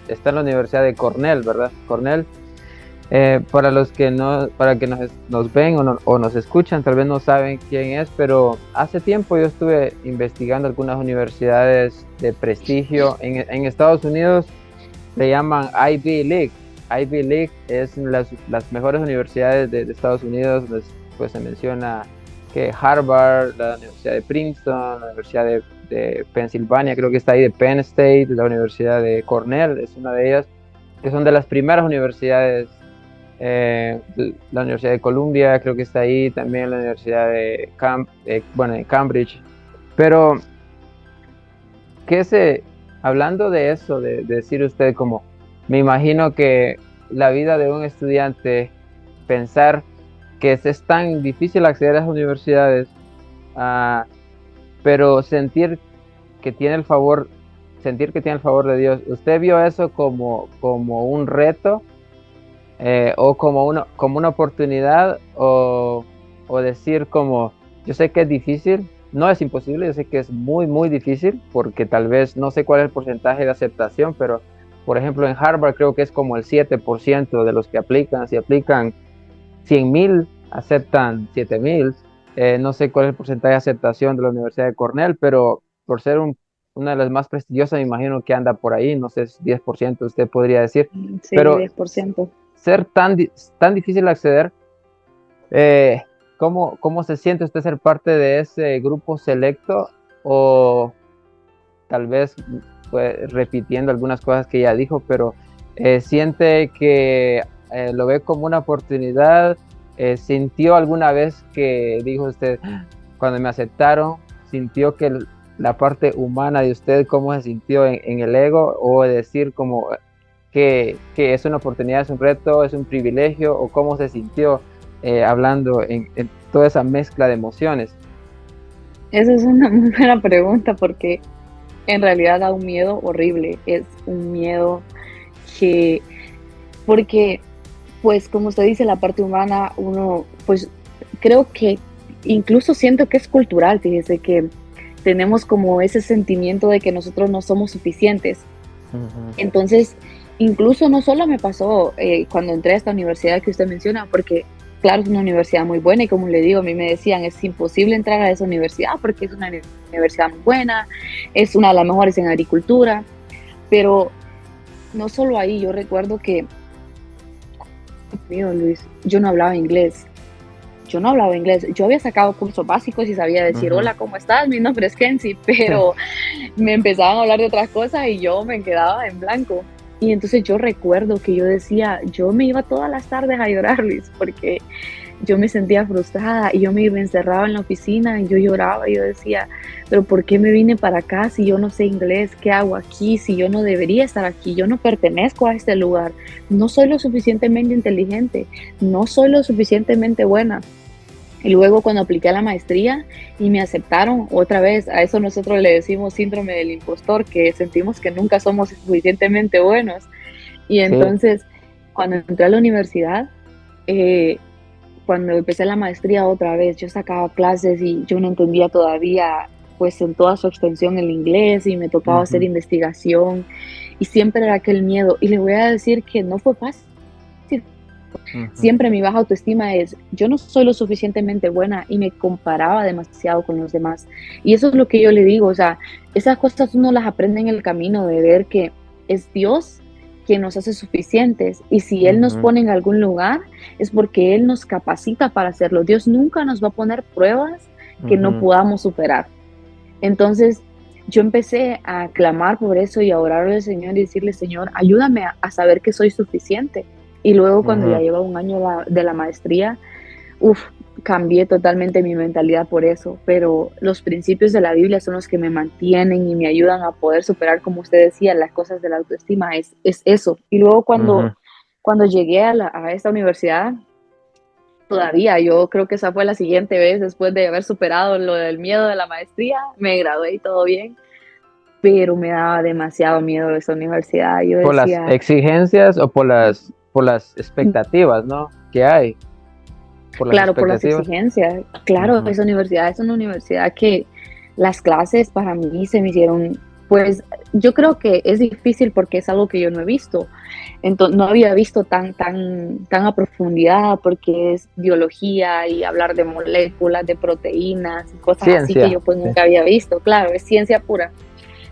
está en la Universidad de Cornell, ¿verdad? Cornell. Para los que no, para que nos ven o nos escuchan, tal vez no saben quién es, pero hace tiempo yo estuve investigando algunas universidades de prestigio en Estados Unidos. Le llaman Ivy League. Ivy League es las mejores universidades de Estados Unidos. Pues se menciona que Harvard, la Universidad de Princeton, la Universidad de Pensilvania, creo que está ahí, de Penn State, la Universidad de Cornell es una de ellas, que son de las primeras universidades. La Universidad de Columbia creo que está ahí, también la Universidad bueno, de Cambridge. Pero, ¿qué se, hablando de eso, de decir usted como, me imagino que la vida de un estudiante, pensar que es tan difícil acceder a las universidades, ah, pero sentir que tiene el favor de Dios, ¿usted vio eso como un reto? O como una oportunidad, o decir como, yo sé que es difícil, no es imposible, yo sé que es muy, muy difícil, porque tal vez no sé cuál es el porcentaje de aceptación, pero por ejemplo en Harvard creo que es como el 7% de los que aplican, si aplican 100,000, aceptan 7,000. No sé cuál es el porcentaje de aceptación de la Universidad de Cornell, pero por ser una de las más prestigiosas, me imagino que anda por ahí, no sé, si 10% usted podría decir,
Sí,
pero
10%.
ser tan difícil acceder, eh, ¿cómo se siente usted ser parte de ese grupo selecto? O tal vez pues, repitiendo algunas cosas que ya dijo, pero siente que lo ve como una oportunidad. ¿Sintió alguna vez que dijo usted, cuando me aceptaron, sintió que la parte humana de usted, cómo se sintió en el ego, o decir como que es una oportunidad, es un reto, es un privilegio, o cómo se sintió hablando en toda esa mezcla de emociones?
Esa es una muy buena pregunta porque en realidad da un miedo horrible. Es un miedo que, porque, pues como usted dice, la parte humana, uno, pues creo que incluso siento que es cultural, fíjese que tenemos como ese sentimiento de que nosotros no somos suficientes.
Ujú.
Entonces, incluso no solo me pasó cuando entré a esta universidad que usted menciona, porque claro, es una universidad muy buena y como le digo, a mí me decían, es imposible entrar a esa universidad porque es una universidad muy buena, es una de las mejores en agricultura, pero no solo ahí, yo recuerdo que, mío, Luis, yo no hablaba inglés. Yo no hablaba inglés. Yo había sacado cursos básicos y sabía decir,
Ujú.
hola, ¿cómo estás? Mi nombre es Kenzie, pero me empezaban a hablar de otras cosas y yo me quedaba en blanco. Y entonces yo recuerdo que yo decía, yo me iba todas las tardes a llorar, Luis, porque yo me sentía frustrada y yo me encerraba en la oficina y yo lloraba y yo decía, pero ¿por qué me vine para acá si yo no sé inglés? ¿Qué hago aquí? Si yo no debería estar aquí, yo no pertenezco a este lugar, no soy lo suficientemente inteligente, no soy lo suficientemente buena. Y luego cuando apliqué a la maestría y me aceptaron otra vez, a eso nosotros le decimos síndrome del impostor, que sentimos que nunca somos suficientemente buenos. Y
Sí.
entonces, cuando entré a la universidad, eh, cuando empecé la maestría otra vez, yo sacaba clases y yo no entendía todavía, pues en toda su extensión el inglés y me tocaba hacer
Ujú.
investigación y siempre era aquel miedo. Y le voy a decir que no fue fácil.
Ujú.
Siempre mi baja autoestima es, yo no soy lo suficientemente buena y me comparaba demasiado con los demás. Y eso es lo que yo le digo, o sea, esas cosas uno las aprende en el camino de ver que es Dios quien nos hace suficientes y si Él nos
Ujú.
pone en algún lugar es porque Él nos capacita para hacerlo. Dios nunca nos va a poner pruebas que no
Ujú.
podamos superar. Entonces, yo empecé a clamar por eso y a orarle al Señor y decirle, Señor, ayúdame a saber que soy suficiente. Y luego cuando ya
Ujú.
lleva un año de la maestría, uff, cambié totalmente mi mentalidad por eso, pero los principios de la Biblia son los que me mantienen y me ayudan a poder superar, como usted decía, las cosas de la autoestima, es eso. Y luego
Ujú.
cuando llegué a esta universidad, todavía, yo creo que esa fue la siguiente vez, después de haber superado lo del miedo de la maestría, me gradué y todo bien, pero me daba demasiado miedo esa universidad. Yo
¿Por las
decía,
exigencias o por las expectativas, ¿no? Que hay, por las
claro, por las
expectativas.
exigencias, claro,
Ujú.
esa universidad es una universidad que las clases para mí se me hicieron, pues yo creo que es difícil porque es algo que yo no he visto, entonces no había visto tan a profundidad porque es biología y hablar de moléculas, de proteínas y cosas así que
Ciencia.
yo pues
Sí.
nunca había visto, claro, es ciencia pura.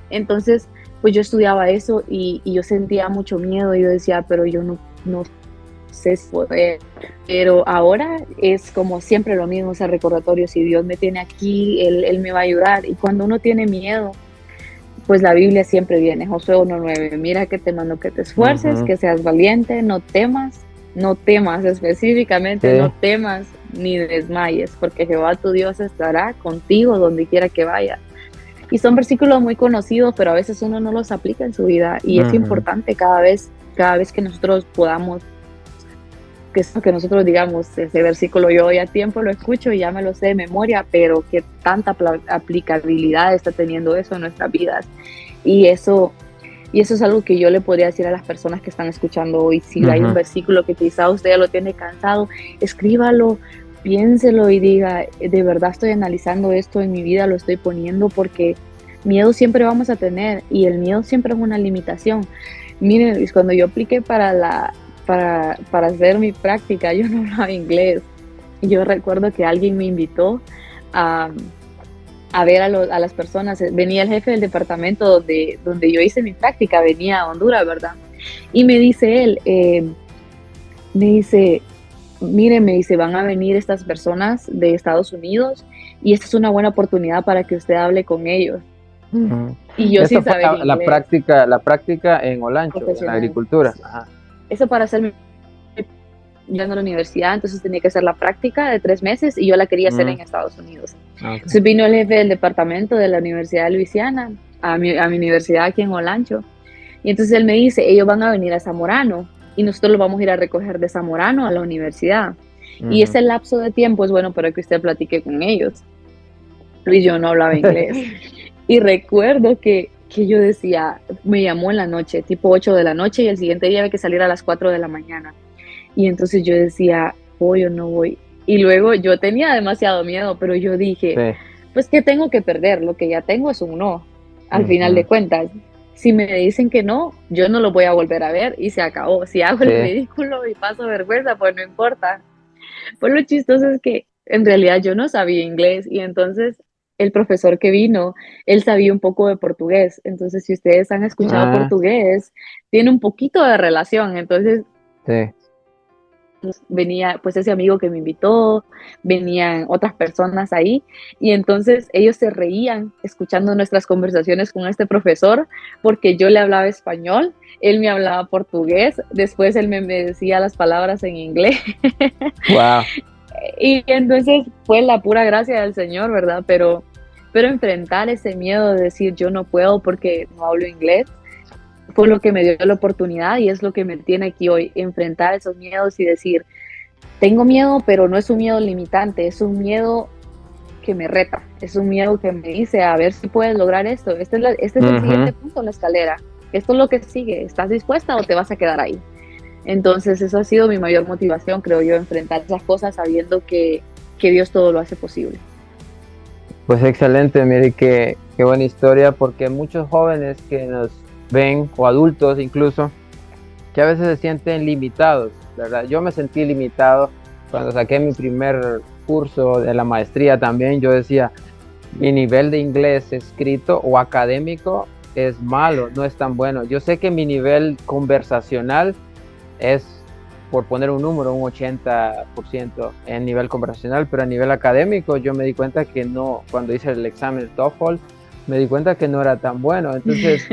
Entonces, pues yo estudiaba eso y yo sentía mucho miedo, yo decía, pero yo no sé si poder, pero ahora es como siempre lo mismo, ese recordatorio, si Dios me tiene aquí, él me va a ayudar. Y cuando uno tiene miedo, pues la Biblia siempre viene, Josué 1:9, mira que te mando que te esfuerces,
Ujú.
que seas valiente, no temas específicamente, no
Sí.
temas ni desmayes, porque Jehová tu Dios estará contigo donde quiera que vayas. Y son versículos muy conocidos, pero a veces uno no los aplica en su vida y es
Ujú.
importante cada vez que nosotros podamos que nosotros digamos, ese versículo yo ya tiempo lo escucho y ya me lo sé de memoria, pero que tanta aplicabilidad está teniendo eso en nuestras vidas. Y eso, y eso es algo que yo le podría decir a las personas que están escuchando hoy. Si hay un
Ujú.
versículo que quizá usted ya lo tiene cansado, escríbalo, piénselo y diga, de verdad estoy analizando esto en mi vida, lo estoy poniendo porque miedo siempre vamos a tener y el miedo siempre es una limitación. Miren, Luis, cuando yo apliqué para hacer mi práctica, yo no hablaba inglés. Yo recuerdo que alguien me invitó a, a ver a las personas. Venía el jefe del departamento donde yo hice mi práctica, venía a Honduras, ¿verdad? Y me dice él, me dice, mire, me dice, van a venir estas personas de Estados Unidos y esta es una buena oportunidad para que usted hable con ellos.
Ujú.
Y yo
Esa
sin
fue
saber inglés
la práctica en Olancho, en
profesional.
agricultura. Ajá.
Eso para hacer mi yo en la universidad, entonces tenía que hacer la práctica de 3 meses y yo la quería hacer
Mm.
en Estados Unidos.
Okay.
Entonces vino el jefe del departamento de la Universidad de Luisiana a mi universidad aquí en Olancho y entonces él me dice, ellos van a venir a Zamorano y nosotros los vamos a ir a recoger de Zamorano a la universidad. Y
Ujú.
ese lapso de tiempo es bueno para que usted platique con ellos. Y yo no hablaba inglés. Y recuerdo que yo decía, me llamó en la noche, tipo 8 de la noche, y el siguiente día había que salir a las 4 de la mañana. Y entonces yo decía, voy o no voy. Y luego yo tenía demasiado miedo, pero yo dije,
Sí.
pues, ¿qué tengo que perder? Lo que ya tengo es un no, al final de
Ujú.
cuentas. Si me dicen que no, yo no lo voy a volver a ver y se acabó. Si hago
Sí.
el ridículo y paso vergüenza, pues no importa. Pues lo chistoso es que en realidad yo no sabía inglés y entonces el profesor que vino, él sabía un poco de portugués. Entonces, si ustedes han escuchado
Ah,
portugués, tiene un poquito de relación. Entonces,
sí.
venía pues ese amigo que me invitó, venían otras personas ahí y entonces ellos se reían escuchando nuestras conversaciones con este profesor porque yo le hablaba español, él me hablaba portugués, después él me decía las palabras en inglés
Wow.
y entonces fue la pura gracia del Señor, ¿verdad? Pero enfrentar ese miedo de decir yo no puedo porque no hablo inglés fue lo que me dio la oportunidad y es lo que me tiene aquí hoy, enfrentar esos miedos y decir, tengo miedo, pero no es un miedo limitante, es un miedo que me reta, es un miedo que me dice, a ver si puedes lograr esto, este es el
Ujú.
siguiente punto en la escalera, esto es lo que sigue, ¿estás dispuesta o te vas a quedar ahí? Entonces, eso ha sido mi mayor motivación, creo yo, enfrentar esas cosas sabiendo que Dios todo lo hace posible.
Pues excelente, mire, qué buena historia, porque muchos jóvenes que nos ven, o adultos incluso, que a veces se sienten limitados, ¿verdad? Yo me sentí limitado cuando saqué mi primer curso de la maestría también. Yo decía, mi nivel de inglés escrito o académico es malo, no es tan bueno. Yo sé que mi nivel conversacional es, por poner un número, un 80% en nivel conversacional, pero a nivel académico yo me di cuenta que no, cuando hice el examen TOEFL, me di cuenta que no era tan bueno. Entonces,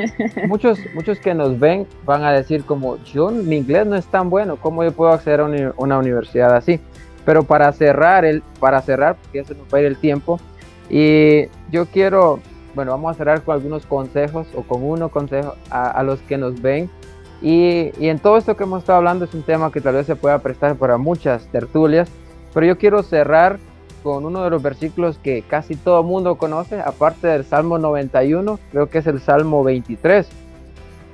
muchos que nos ven van a decir como, yo, mi inglés no es tan bueno, ¿cómo yo puedo acceder a una universidad así? Pero para cerrar, porque ya se nos va a ir el tiempo, y yo quiero, bueno, vamos a cerrar con algunos consejos o con uno consejo a los que nos ven y en todo esto que hemos estado hablando es un tema que tal vez se pueda prestar para muchas tertulias, pero yo quiero cerrar con uno de los versículos que casi todo el mundo conoce, aparte del Salmo 91, creo que es el Salmo 23.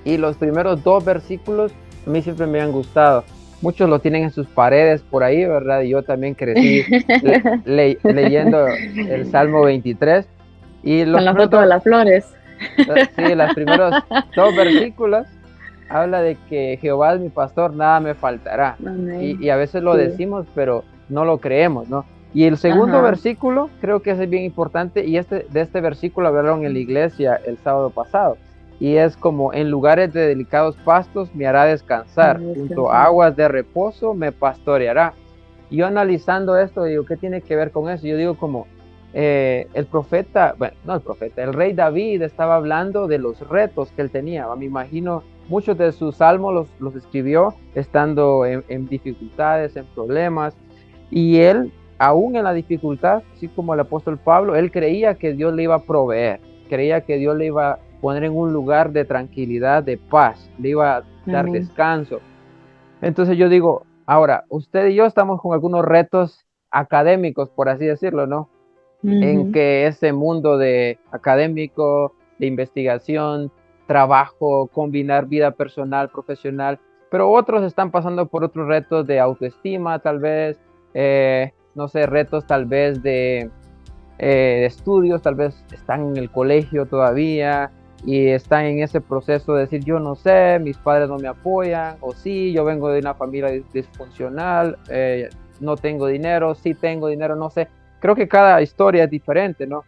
Y los primeros dos versículos a mí siempre me han gustado. Muchos lo tienen en sus paredes por ahí, ¿verdad? Y yo también crecí leyendo el Salmo 23. Y los
Con la
primeros
foto de
dos,
las flores.
sí, los primeros dos versículos habla de que Jehová es mi pastor, nada me faltará. Y
Amén.
a veces lo
Sí.
decimos, pero no lo creemos, ¿no? Y el segundo
Ajá.
versículo creo que es bien importante y de este versículo hablaron en la iglesia el sábado pasado. Y es como en lugares de delicados pastos me hará descansar,
Me
junto a
descansar.
aguas de reposo me pastoreará. Y yo analizando esto, digo, ¿qué tiene que ver con eso? Yo digo como el profeta, bueno, no el profeta, el rey David estaba hablando de los retos que él tenía. Me imagino muchos de sus salmos los escribió estando en dificultades, en problemas, y él, aún en la dificultad, así como el apóstol Pablo, él creía que Dios le iba a proveer, creía que Dios le iba a poner en un lugar de tranquilidad, de paz, le iba a dar
Amén.
descanso. Entonces yo digo, ahora, usted y yo estamos con algunos retos académicos, por así decirlo, ¿no? En
Ujú,
que ese mundo de académico, de investigación, trabajo, combinar vida personal, profesional, pero otros están pasando por otros retos de autoestima, tal vez, no sé, retos tal vez de estudios, tal vez están en el colegio todavía y están en ese proceso de decir, yo no sé, mis padres no me apoyan, o sí, yo vengo de una familia disfuncional, no tengo dinero, sí tengo dinero, no sé. Creo que cada historia es diferente, ¿no?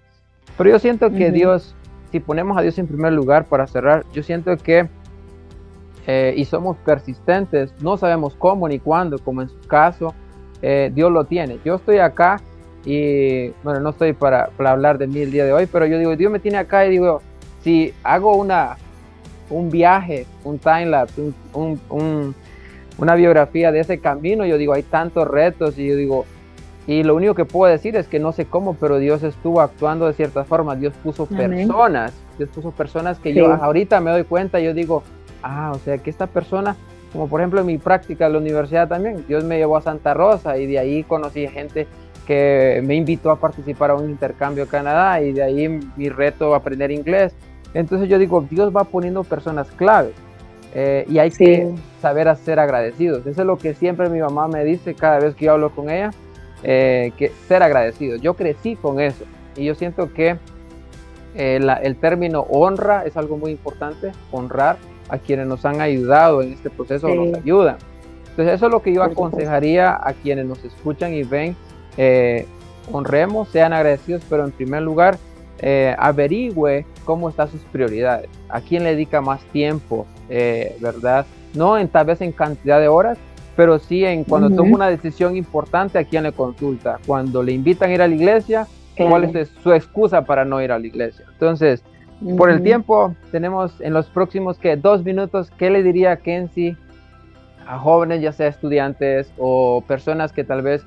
Pero yo siento que
ujú,
Dios, si ponemos a Dios en primer lugar para cerrar, yo siento que, y somos persistentes, no sabemos cómo ni cuándo, como en su caso, Dios lo tiene. Yo estoy acá y, bueno, no estoy para hablar de mí el día de hoy, pero yo digo, Dios me tiene acá y digo, si hago un viaje, un timelapse, una biografía de ese camino, yo digo, hay tantos retos y yo digo, y lo único que puedo decir es que no sé cómo, pero Dios estuvo actuando de cierta forma.
amén.
Dios puso personas que yo
Sí.
ahorita me doy cuenta, yo digo, o sea que esta persona como por ejemplo en mi práctica en la universidad también, Dios me llevó a Santa Rosa y de ahí conocí gente que me invitó a participar a un intercambio a Canadá y de ahí mi reto aprender inglés. Entonces yo digo, Dios va poniendo personas claves y hay que
Sí,
saber ser agradecidos. Eso es lo que siempre mi mamá me dice cada vez que yo hablo con ella, que ser agradecido. Yo crecí con eso y yo siento que el término honra es algo muy importante, honrar a quienes nos han ayudado en este proceso o nos
sí,
ayudan. Entonces eso es lo que yo
por supuesto.
aconsejaría a quienes nos escuchan y ven, eh, honremos, sean agradecidos, pero en primer lugar averigüe cómo están sus prioridades, a quién le dedica más tiempo, ¿verdad? No en, tal vez en cantidad de horas, pero sí en cuando toma
Ujú,
una decisión importante a quién le consulta, cuando le invitan a ir a la iglesia, cuál
claro.
es su excusa para no ir a la iglesia. Entonces, por el
Ujú.
tiempo, tenemos en los próximos 2 minutos, ¿qué le diría a Kenzie a jóvenes, ya sea estudiantes o personas que tal vez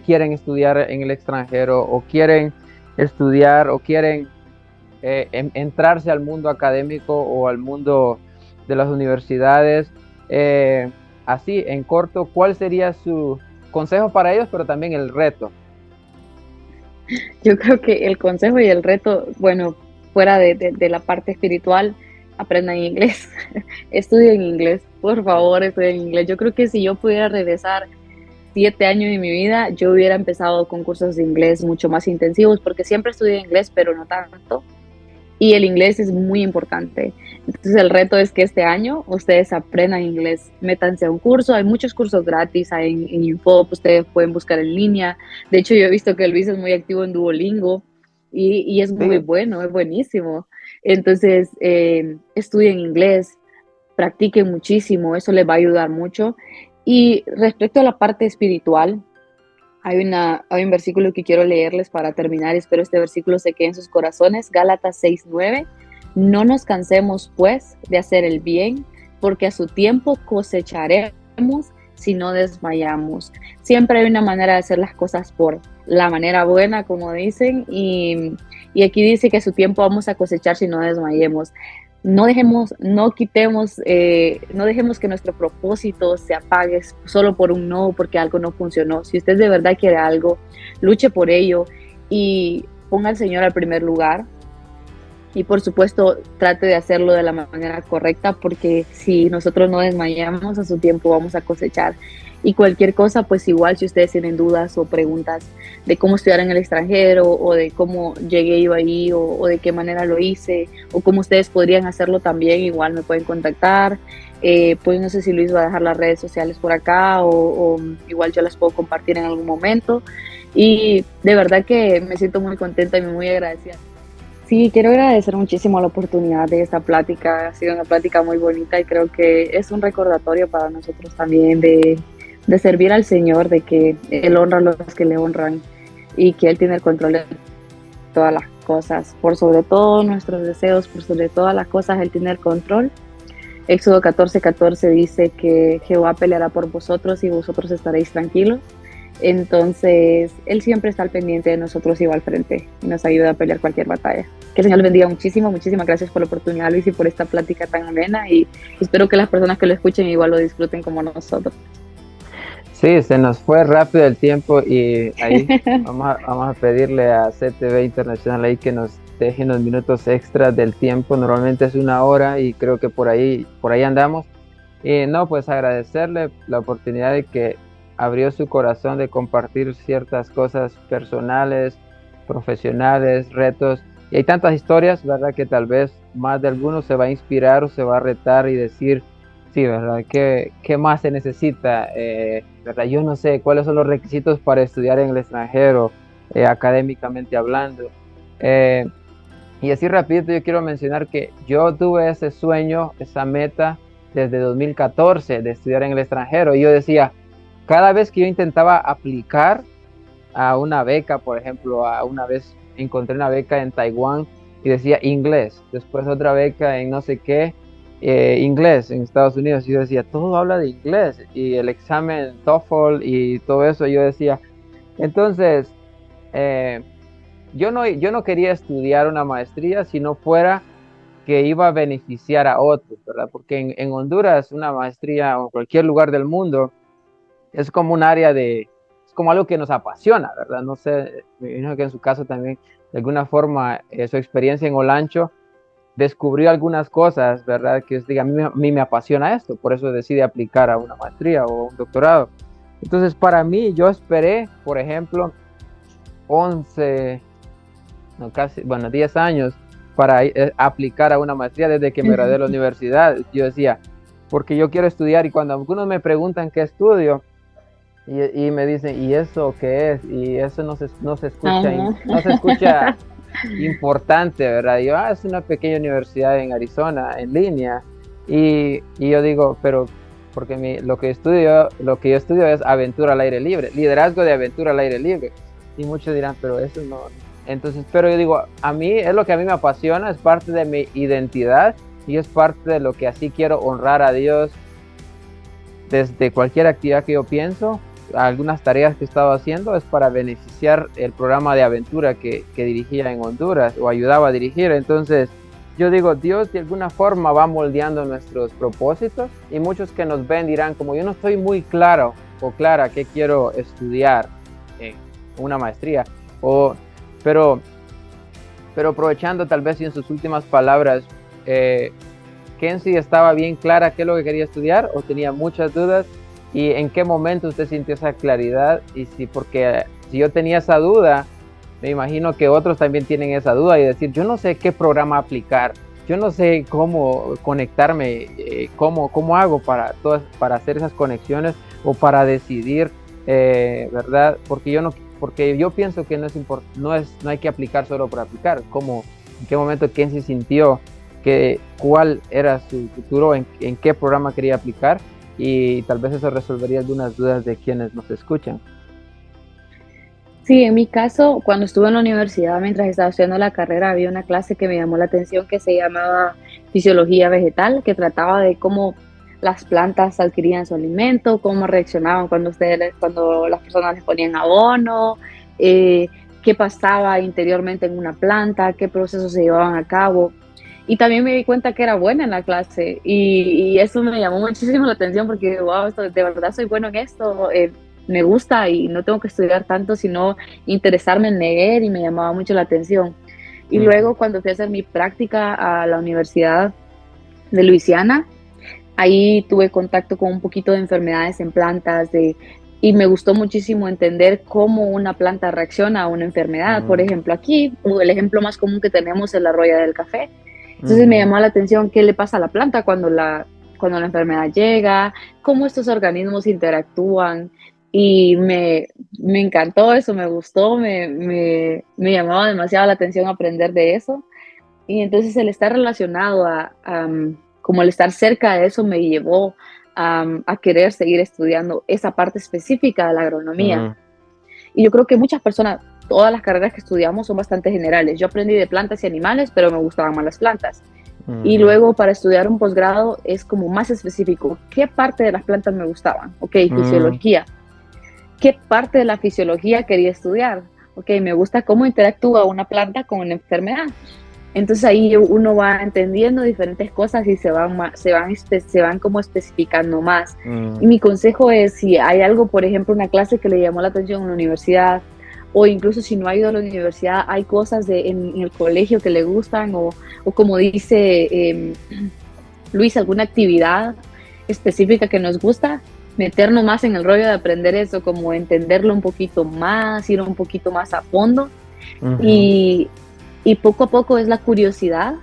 quieren estudiar en el extranjero o quieren estudiar o quieren entrarse al mundo académico o al mundo de las universidades? Eh, Así, en corto, ¿cuál sería su consejo para ellos, pero también el reto?
Yo creo que el consejo y el reto, bueno, fuera de la parte espiritual, aprendan inglés, estudien inglés, por favor, estudien inglés. Yo creo que si yo pudiera regresar 7 años de mi vida, yo hubiera empezado con cursos de inglés mucho más intensivos, porque siempre estudié inglés, pero no tanto. Y el inglés es muy importante. Entonces el reto es que este año ustedes aprendan inglés, métanse a un curso, hay muchos cursos gratis hay en Info, ustedes pueden buscar en línea. De hecho, yo he visto que Luis es muy activo en Duolingo y es muy
Sí,
bueno, es buenísimo. Entonces, estudien inglés, practiquen muchísimo, eso les va a ayudar mucho. Y respecto a la parte espiritual, hay un versículo que quiero leerles para terminar, espero este versículo se quede en sus corazones, Gálatas 6:9. No nos cansemos pues de hacer el bien, porque a su tiempo cosecharemos si no desmayamos. Siempre hay una manera de hacer las cosas por la manera buena, como dicen, y aquí dice que a su tiempo vamos a cosechar si no desmayemos. No dejemos, no quitemos, no dejemos que nuestro propósito se apague solo por un no, porque algo no funcionó. Si usted de verdad quiere algo, luche por ello y ponga al Señor al primer lugar. Y por supuesto, trate de hacerlo de la manera correcta, porque si nosotros no desmayamos a su tiempo, vamos a cosechar. Y cualquier cosa, pues igual si ustedes tienen dudas o preguntas de cómo estudiar en el extranjero o de cómo llegué yo ahí o de qué manera lo hice o cómo ustedes podrían hacerlo también, igual me pueden contactar. Pues no sé si Luis va a dejar las redes sociales por acá o igual yo las puedo compartir en algún momento. Y de verdad que me siento muy contenta y muy agradecida. Sí, quiero agradecer muchísimo la oportunidad de esta plática. Ha sido una plática muy bonita y creo que es un recordatorio para nosotros también de servir al Señor, de que Él honra a los que le honran y que Él tiene el control de todas las cosas. Por sobre todo nuestros deseos, por sobre todas las cosas, Él tiene el control. Éxodo 14:14 dice que Jehová peleará por vosotros y vosotros estaréis tranquilos. Entonces, Él siempre está al pendiente de nosotros y va al frente y nos ayuda a pelear cualquier batalla. Que el Señor les bendiga muchísimo, muchísimas gracias por la oportunidad, Luis, y por esta plática tan amena y espero que las personas que lo escuchen igual lo disfruten como nosotros.
sí, se nos fue rápido el tiempo y ahí vamos a pedirle a CTV Internacional ahí que nos dejen los minutos extras del tiempo. Normalmente es 1 hora y creo que por ahí andamos. Y no, pues agradecerle la oportunidad de que abrió su corazón de compartir ciertas cosas personales, profesionales, retos. Y hay tantas historias, ¿verdad? Que tal vez más de alguno se va a inspirar o se va a retar y decir, sí, ¿verdad? ¿Qué más se necesita? ¿Verdad? Yo no sé cuáles son los requisitos para estudiar en el extranjero, académicamente hablando. Eh, y así rapidito yo quiero mencionar que yo tuve ese sueño, esa meta desde 2014 de estudiar en el extranjero. Y yo decía, cada vez que yo intentaba aplicar a una beca, por ejemplo, a una vez encontré una beca en Taiwán y decía inglés, después otra beca en no sé qué, inglés en Estados Unidos. Y yo decía, todo habla de inglés y el examen TOEFL y todo eso, yo decía, entonces, eh, yo no quería estudiar una maestría si no fuera que iba a beneficiar a otros, ¿verdad? Porque en Honduras una maestría o en cualquier lugar del mundo es como un área es como algo que nos apasiona, ¿verdad? No sé, me imagino que en su caso también, de alguna forma, su experiencia en Olancho descubrió algunas cosas, ¿verdad? Que diga, a mí me apasiona esto, por eso decide aplicar a una maestría o un doctorado. Entonces, para mí, yo esperé, por ejemplo, 11, no casi, bueno, 10 años para aplicar a una maestría desde que me gradué de la universidad. Yo decía, porque yo quiero estudiar y cuando algunos me preguntan qué estudio y me dicen, ¿y eso qué es? Y eso no se escucha, no se escucha importante, ¿verdad? Y yo, es una pequeña universidad en Arizona, en línea. Y yo digo, pero porque lo que yo estudio es aventura al aire libre, liderazgo de aventura al aire libre. Y muchos dirán, pero eso no. Entonces, pero yo digo, a mí es lo que a mí me apasiona, es parte de mi identidad y es parte de lo que así quiero honrar a Dios desde cualquier actividad que yo pienso. Algunas tareas que he estado haciendo es para beneficiar el programa de aventura que dirigía en Honduras o ayudaba a dirigir. Entonces yo digo, Dios de alguna forma va moldeando nuestros propósitos y muchos que nos ven dirán, como yo no estoy muy claro o clara qué quiero estudiar en una maestría, pero aprovechando tal vez en sus últimas palabras, Kenzie estaba bien clara qué es lo que quería estudiar o tenía muchas dudas. ¿Y en qué momento usted sintió esa claridad? Porque si yo tenía esa duda, me imagino que otros también tienen esa duda y decir, yo no sé qué programa aplicar, yo no sé cómo conectarme, cómo hago para hacer esas conexiones o para decidir, ¿verdad? Porque yo pienso que no hay que aplicar solo por aplicar. ¿En qué momento Kenzie sintió cuál era su futuro, en qué programa quería aplicar? Y tal vez eso resolvería algunas dudas de quienes nos escuchan.
Sí, en mi caso, cuando estuve en la universidad, mientras estaba estudiando la carrera, había una clase que me llamó la atención que se llamaba Fisiología Vegetal, que trataba de cómo las plantas adquirían su alimento, cómo reaccionaban cuando las personas les ponían abono, qué pasaba interiormente en una planta, qué procesos se llevaban a cabo. Y también me di cuenta que era buena en la clase y eso me llamó muchísimo la atención porque, wow, de verdad soy bueno en esto, me gusta y no tengo que estudiar tanto, sino interesarme en leer y me llamaba mucho la atención. Y luego cuando fui a hacer mi práctica a la Universidad de Luisiana, ahí tuve contacto con un poquito de enfermedades en plantas y me gustó muchísimo entender cómo una planta reacciona a una enfermedad. Por ejemplo, aquí el ejemplo más común que tenemos es la roya del café. Entonces me llamó la atención qué le pasa a la planta cuando la enfermedad llega, cómo estos organismos interactúan y me encantó eso, me gustó, me llamaba demasiado la atención aprender de eso y entonces el estar relacionado como el estar cerca de eso me llevó a querer seguir estudiando esa parte específica de la agronomía. Y yo creo que muchas personas, todas las carreras que estudiamos son bastante generales. Yo aprendí de plantas y animales, pero me gustaban más las plantas. Y luego para estudiar un posgrado es como más específico. ¿Qué parte de las plantas me gustaban? Ok, fisiología. ¿Qué parte de la fisiología quería estudiar? Ok, me gusta cómo interactúa una planta con una enfermedad. Entonces ahí uno va entendiendo diferentes cosas y se van como especificando más. Y mi consejo es, si hay algo, por ejemplo, una clase que le llamó la atención en la universidad, o incluso si no ha ido a la universidad, hay cosas en el colegio que le gustan, o como dice Luis, alguna actividad específica que nos gusta, meternos más en el rollo de aprender eso, como entenderlo un poquito más, ir un poquito más a fondo. Y poco a poco es la curiosidad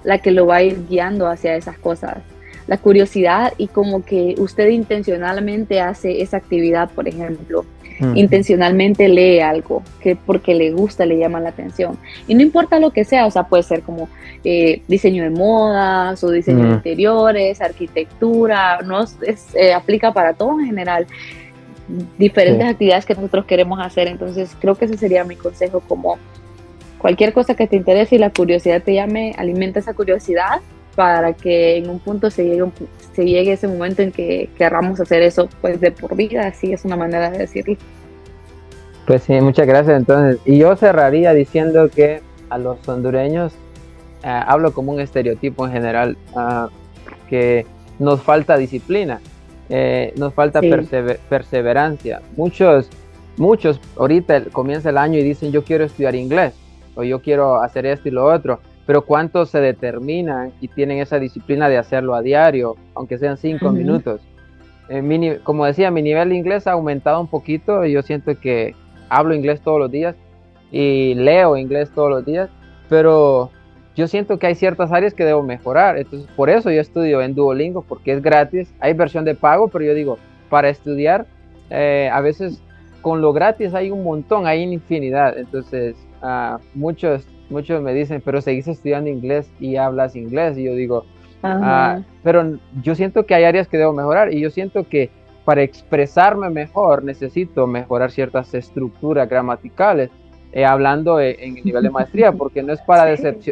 la que lo va a ir guiando hacia esas cosas. La curiosidad y como que usted intencionalmente hace esa actividad, por ejemplo. Intencionalmente lee algo que porque le gusta, le llama la atención. Y no importa lo que sea, o sea, puede ser como diseño de modas o diseño de interiores, arquitectura, no aplica para todo en general. Diferentes actividades que nosotros queremos hacer. Entonces creo que ese sería mi consejo, como cualquier cosa que te interese y la curiosidad te llame, alimenta esa curiosidad para que en un punto se llegue ese momento en que querramos hacer eso pues de por vida, así es una manera de decirlo.
Pues sí, muchas gracias entonces. Y yo cerraría diciendo que a los hondureños hablo como un estereotipo en general, que nos falta disciplina, nos falta
Sí.
perseverancia. Muchos ahorita comienza el año y dicen yo quiero estudiar inglés o yo quiero hacer esto y lo otro, pero ¿cuántos se determinan y tienen esa disciplina de hacerlo a diario, aunque sean 5 minutos? Como decía, mi nivel de inglés ha aumentado un poquito y yo siento que hablo inglés todos los días y leo inglés todos los días, pero yo siento que hay ciertas áreas que debo mejorar. Entonces, por eso yo estudio en Duolingo, porque es gratis. Hay versión de pago, pero yo digo, para estudiar, a veces con lo gratis hay un montón, hay infinidad. Entonces, muchos me dicen, pero seguís estudiando inglés y hablas inglés. Y yo digo,
Ajá.
pero yo siento que hay áreas que debo mejorar y yo siento que para expresarme mejor necesito mejorar ciertas estructuras gramaticales, hablando en el nivel de maestría, porque
Sí,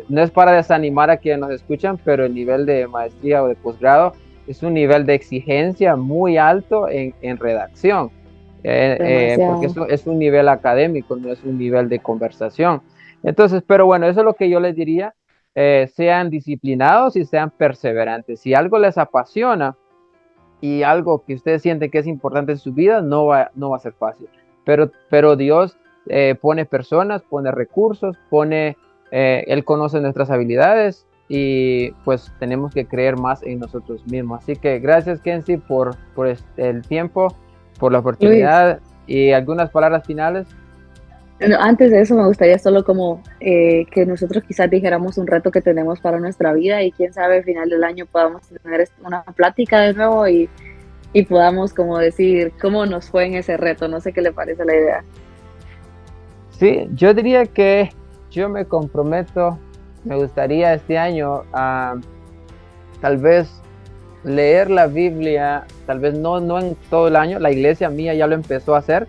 no es para desanimar a quienes nos escuchan, pero el nivel de maestría o de posgrado es un nivel de exigencia muy alto en redacción, porque
demasiado.
eso es un nivel académico, no es un nivel de conversación. Entonces, pero bueno, eso es lo que yo les diría, sean disciplinados y sean perseverantes. Si algo les apasiona y algo que ustedes sienten que es importante en su vida, no va a ser fácil. Pero Dios pone personas, pone recursos, Él conoce nuestras habilidades y pues tenemos que creer más en nosotros mismos. Así que gracias, Kenzie, por el tiempo, por la
Luis,
oportunidad y algunas palabras finales.
no, antes de eso me gustaría solo como que nosotros quizás dijéramos un reto que tenemos para nuestra vida y quién sabe al final del año podamos tener una plática de nuevo y podamos como decir cómo nos fue en ese reto. No sé qué le parece la idea.
Sí, yo diría que yo me comprometo, me gustaría este año a tal vez leer la Biblia, tal vez no en todo el año, la iglesia mía ya lo empezó a hacer,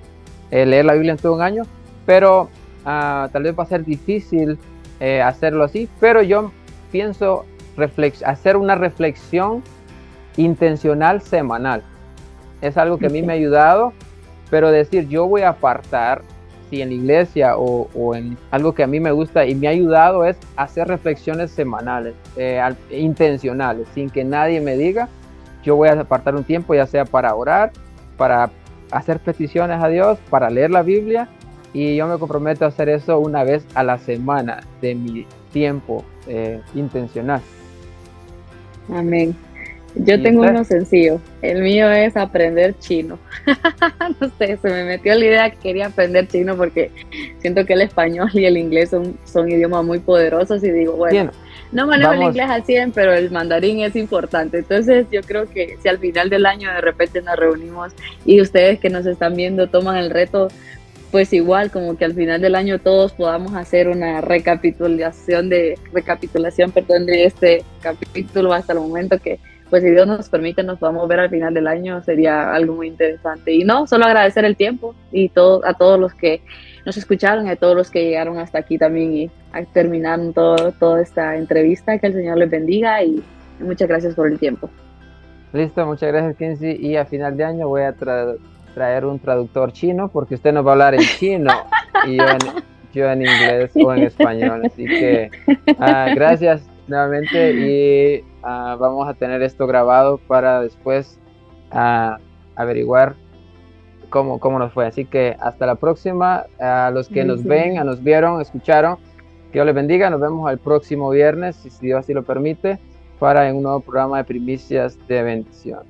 leer la Biblia en todo un año, pero tal vez va a ser difícil hacerlo así, pero yo pienso hacer una reflexión intencional semanal. Es algo que a mí me ha
Okay.
ayudado, pero decir yo voy a apartar, si en la iglesia o en algo que a mí me gusta y me ha ayudado es hacer reflexiones semanales, intencionales, sin que nadie me diga, yo voy a apartar un tiempo, ya sea para orar, para hacer peticiones a Dios, para leer la Biblia, y yo me comprometo a hacer eso una vez a la semana de mi tiempo intencional.
Amén. Yo
¿Y
tengo
usted?
uno sencillo. El mío es aprender chino. No sé, se me metió la idea que quería aprender chino porque siento que el español y el inglés son idiomas muy poderosos y digo, bueno,
Bien,
no manejo el
vamos.
inglés al 100, pero el mandarín es importante. Entonces yo creo que si al final del año de repente nos reunimos y ustedes que nos están viendo toman el reto, pues igual como que al final del año todos podamos hacer una recapitulación, perdón, de este capítulo hasta el momento que pues si Dios nos permite nos podamos ver al final del año, sería algo muy interesante. Y no, solo agradecer el tiempo y a todos los que nos escucharon y a todos los que llegaron hasta aquí también y terminaron toda esta entrevista. Que el Señor les bendiga y muchas gracias por el tiempo.
Listo, muchas gracias, Kenzie. Y a final de año voy a traer un traductor chino porque usted nos va a hablar en chino y yo en inglés o en español. Así que gracias nuevamente y vamos a tener esto grabado para después ah, averiguar cómo nos fue. Así que hasta la próxima. A los que nos ven,
Sí.
nos vieron, escucharon, que Dios les bendiga. Nos vemos el próximo viernes, si Dios así lo permite, para un nuevo programa de Primicias de Bendición.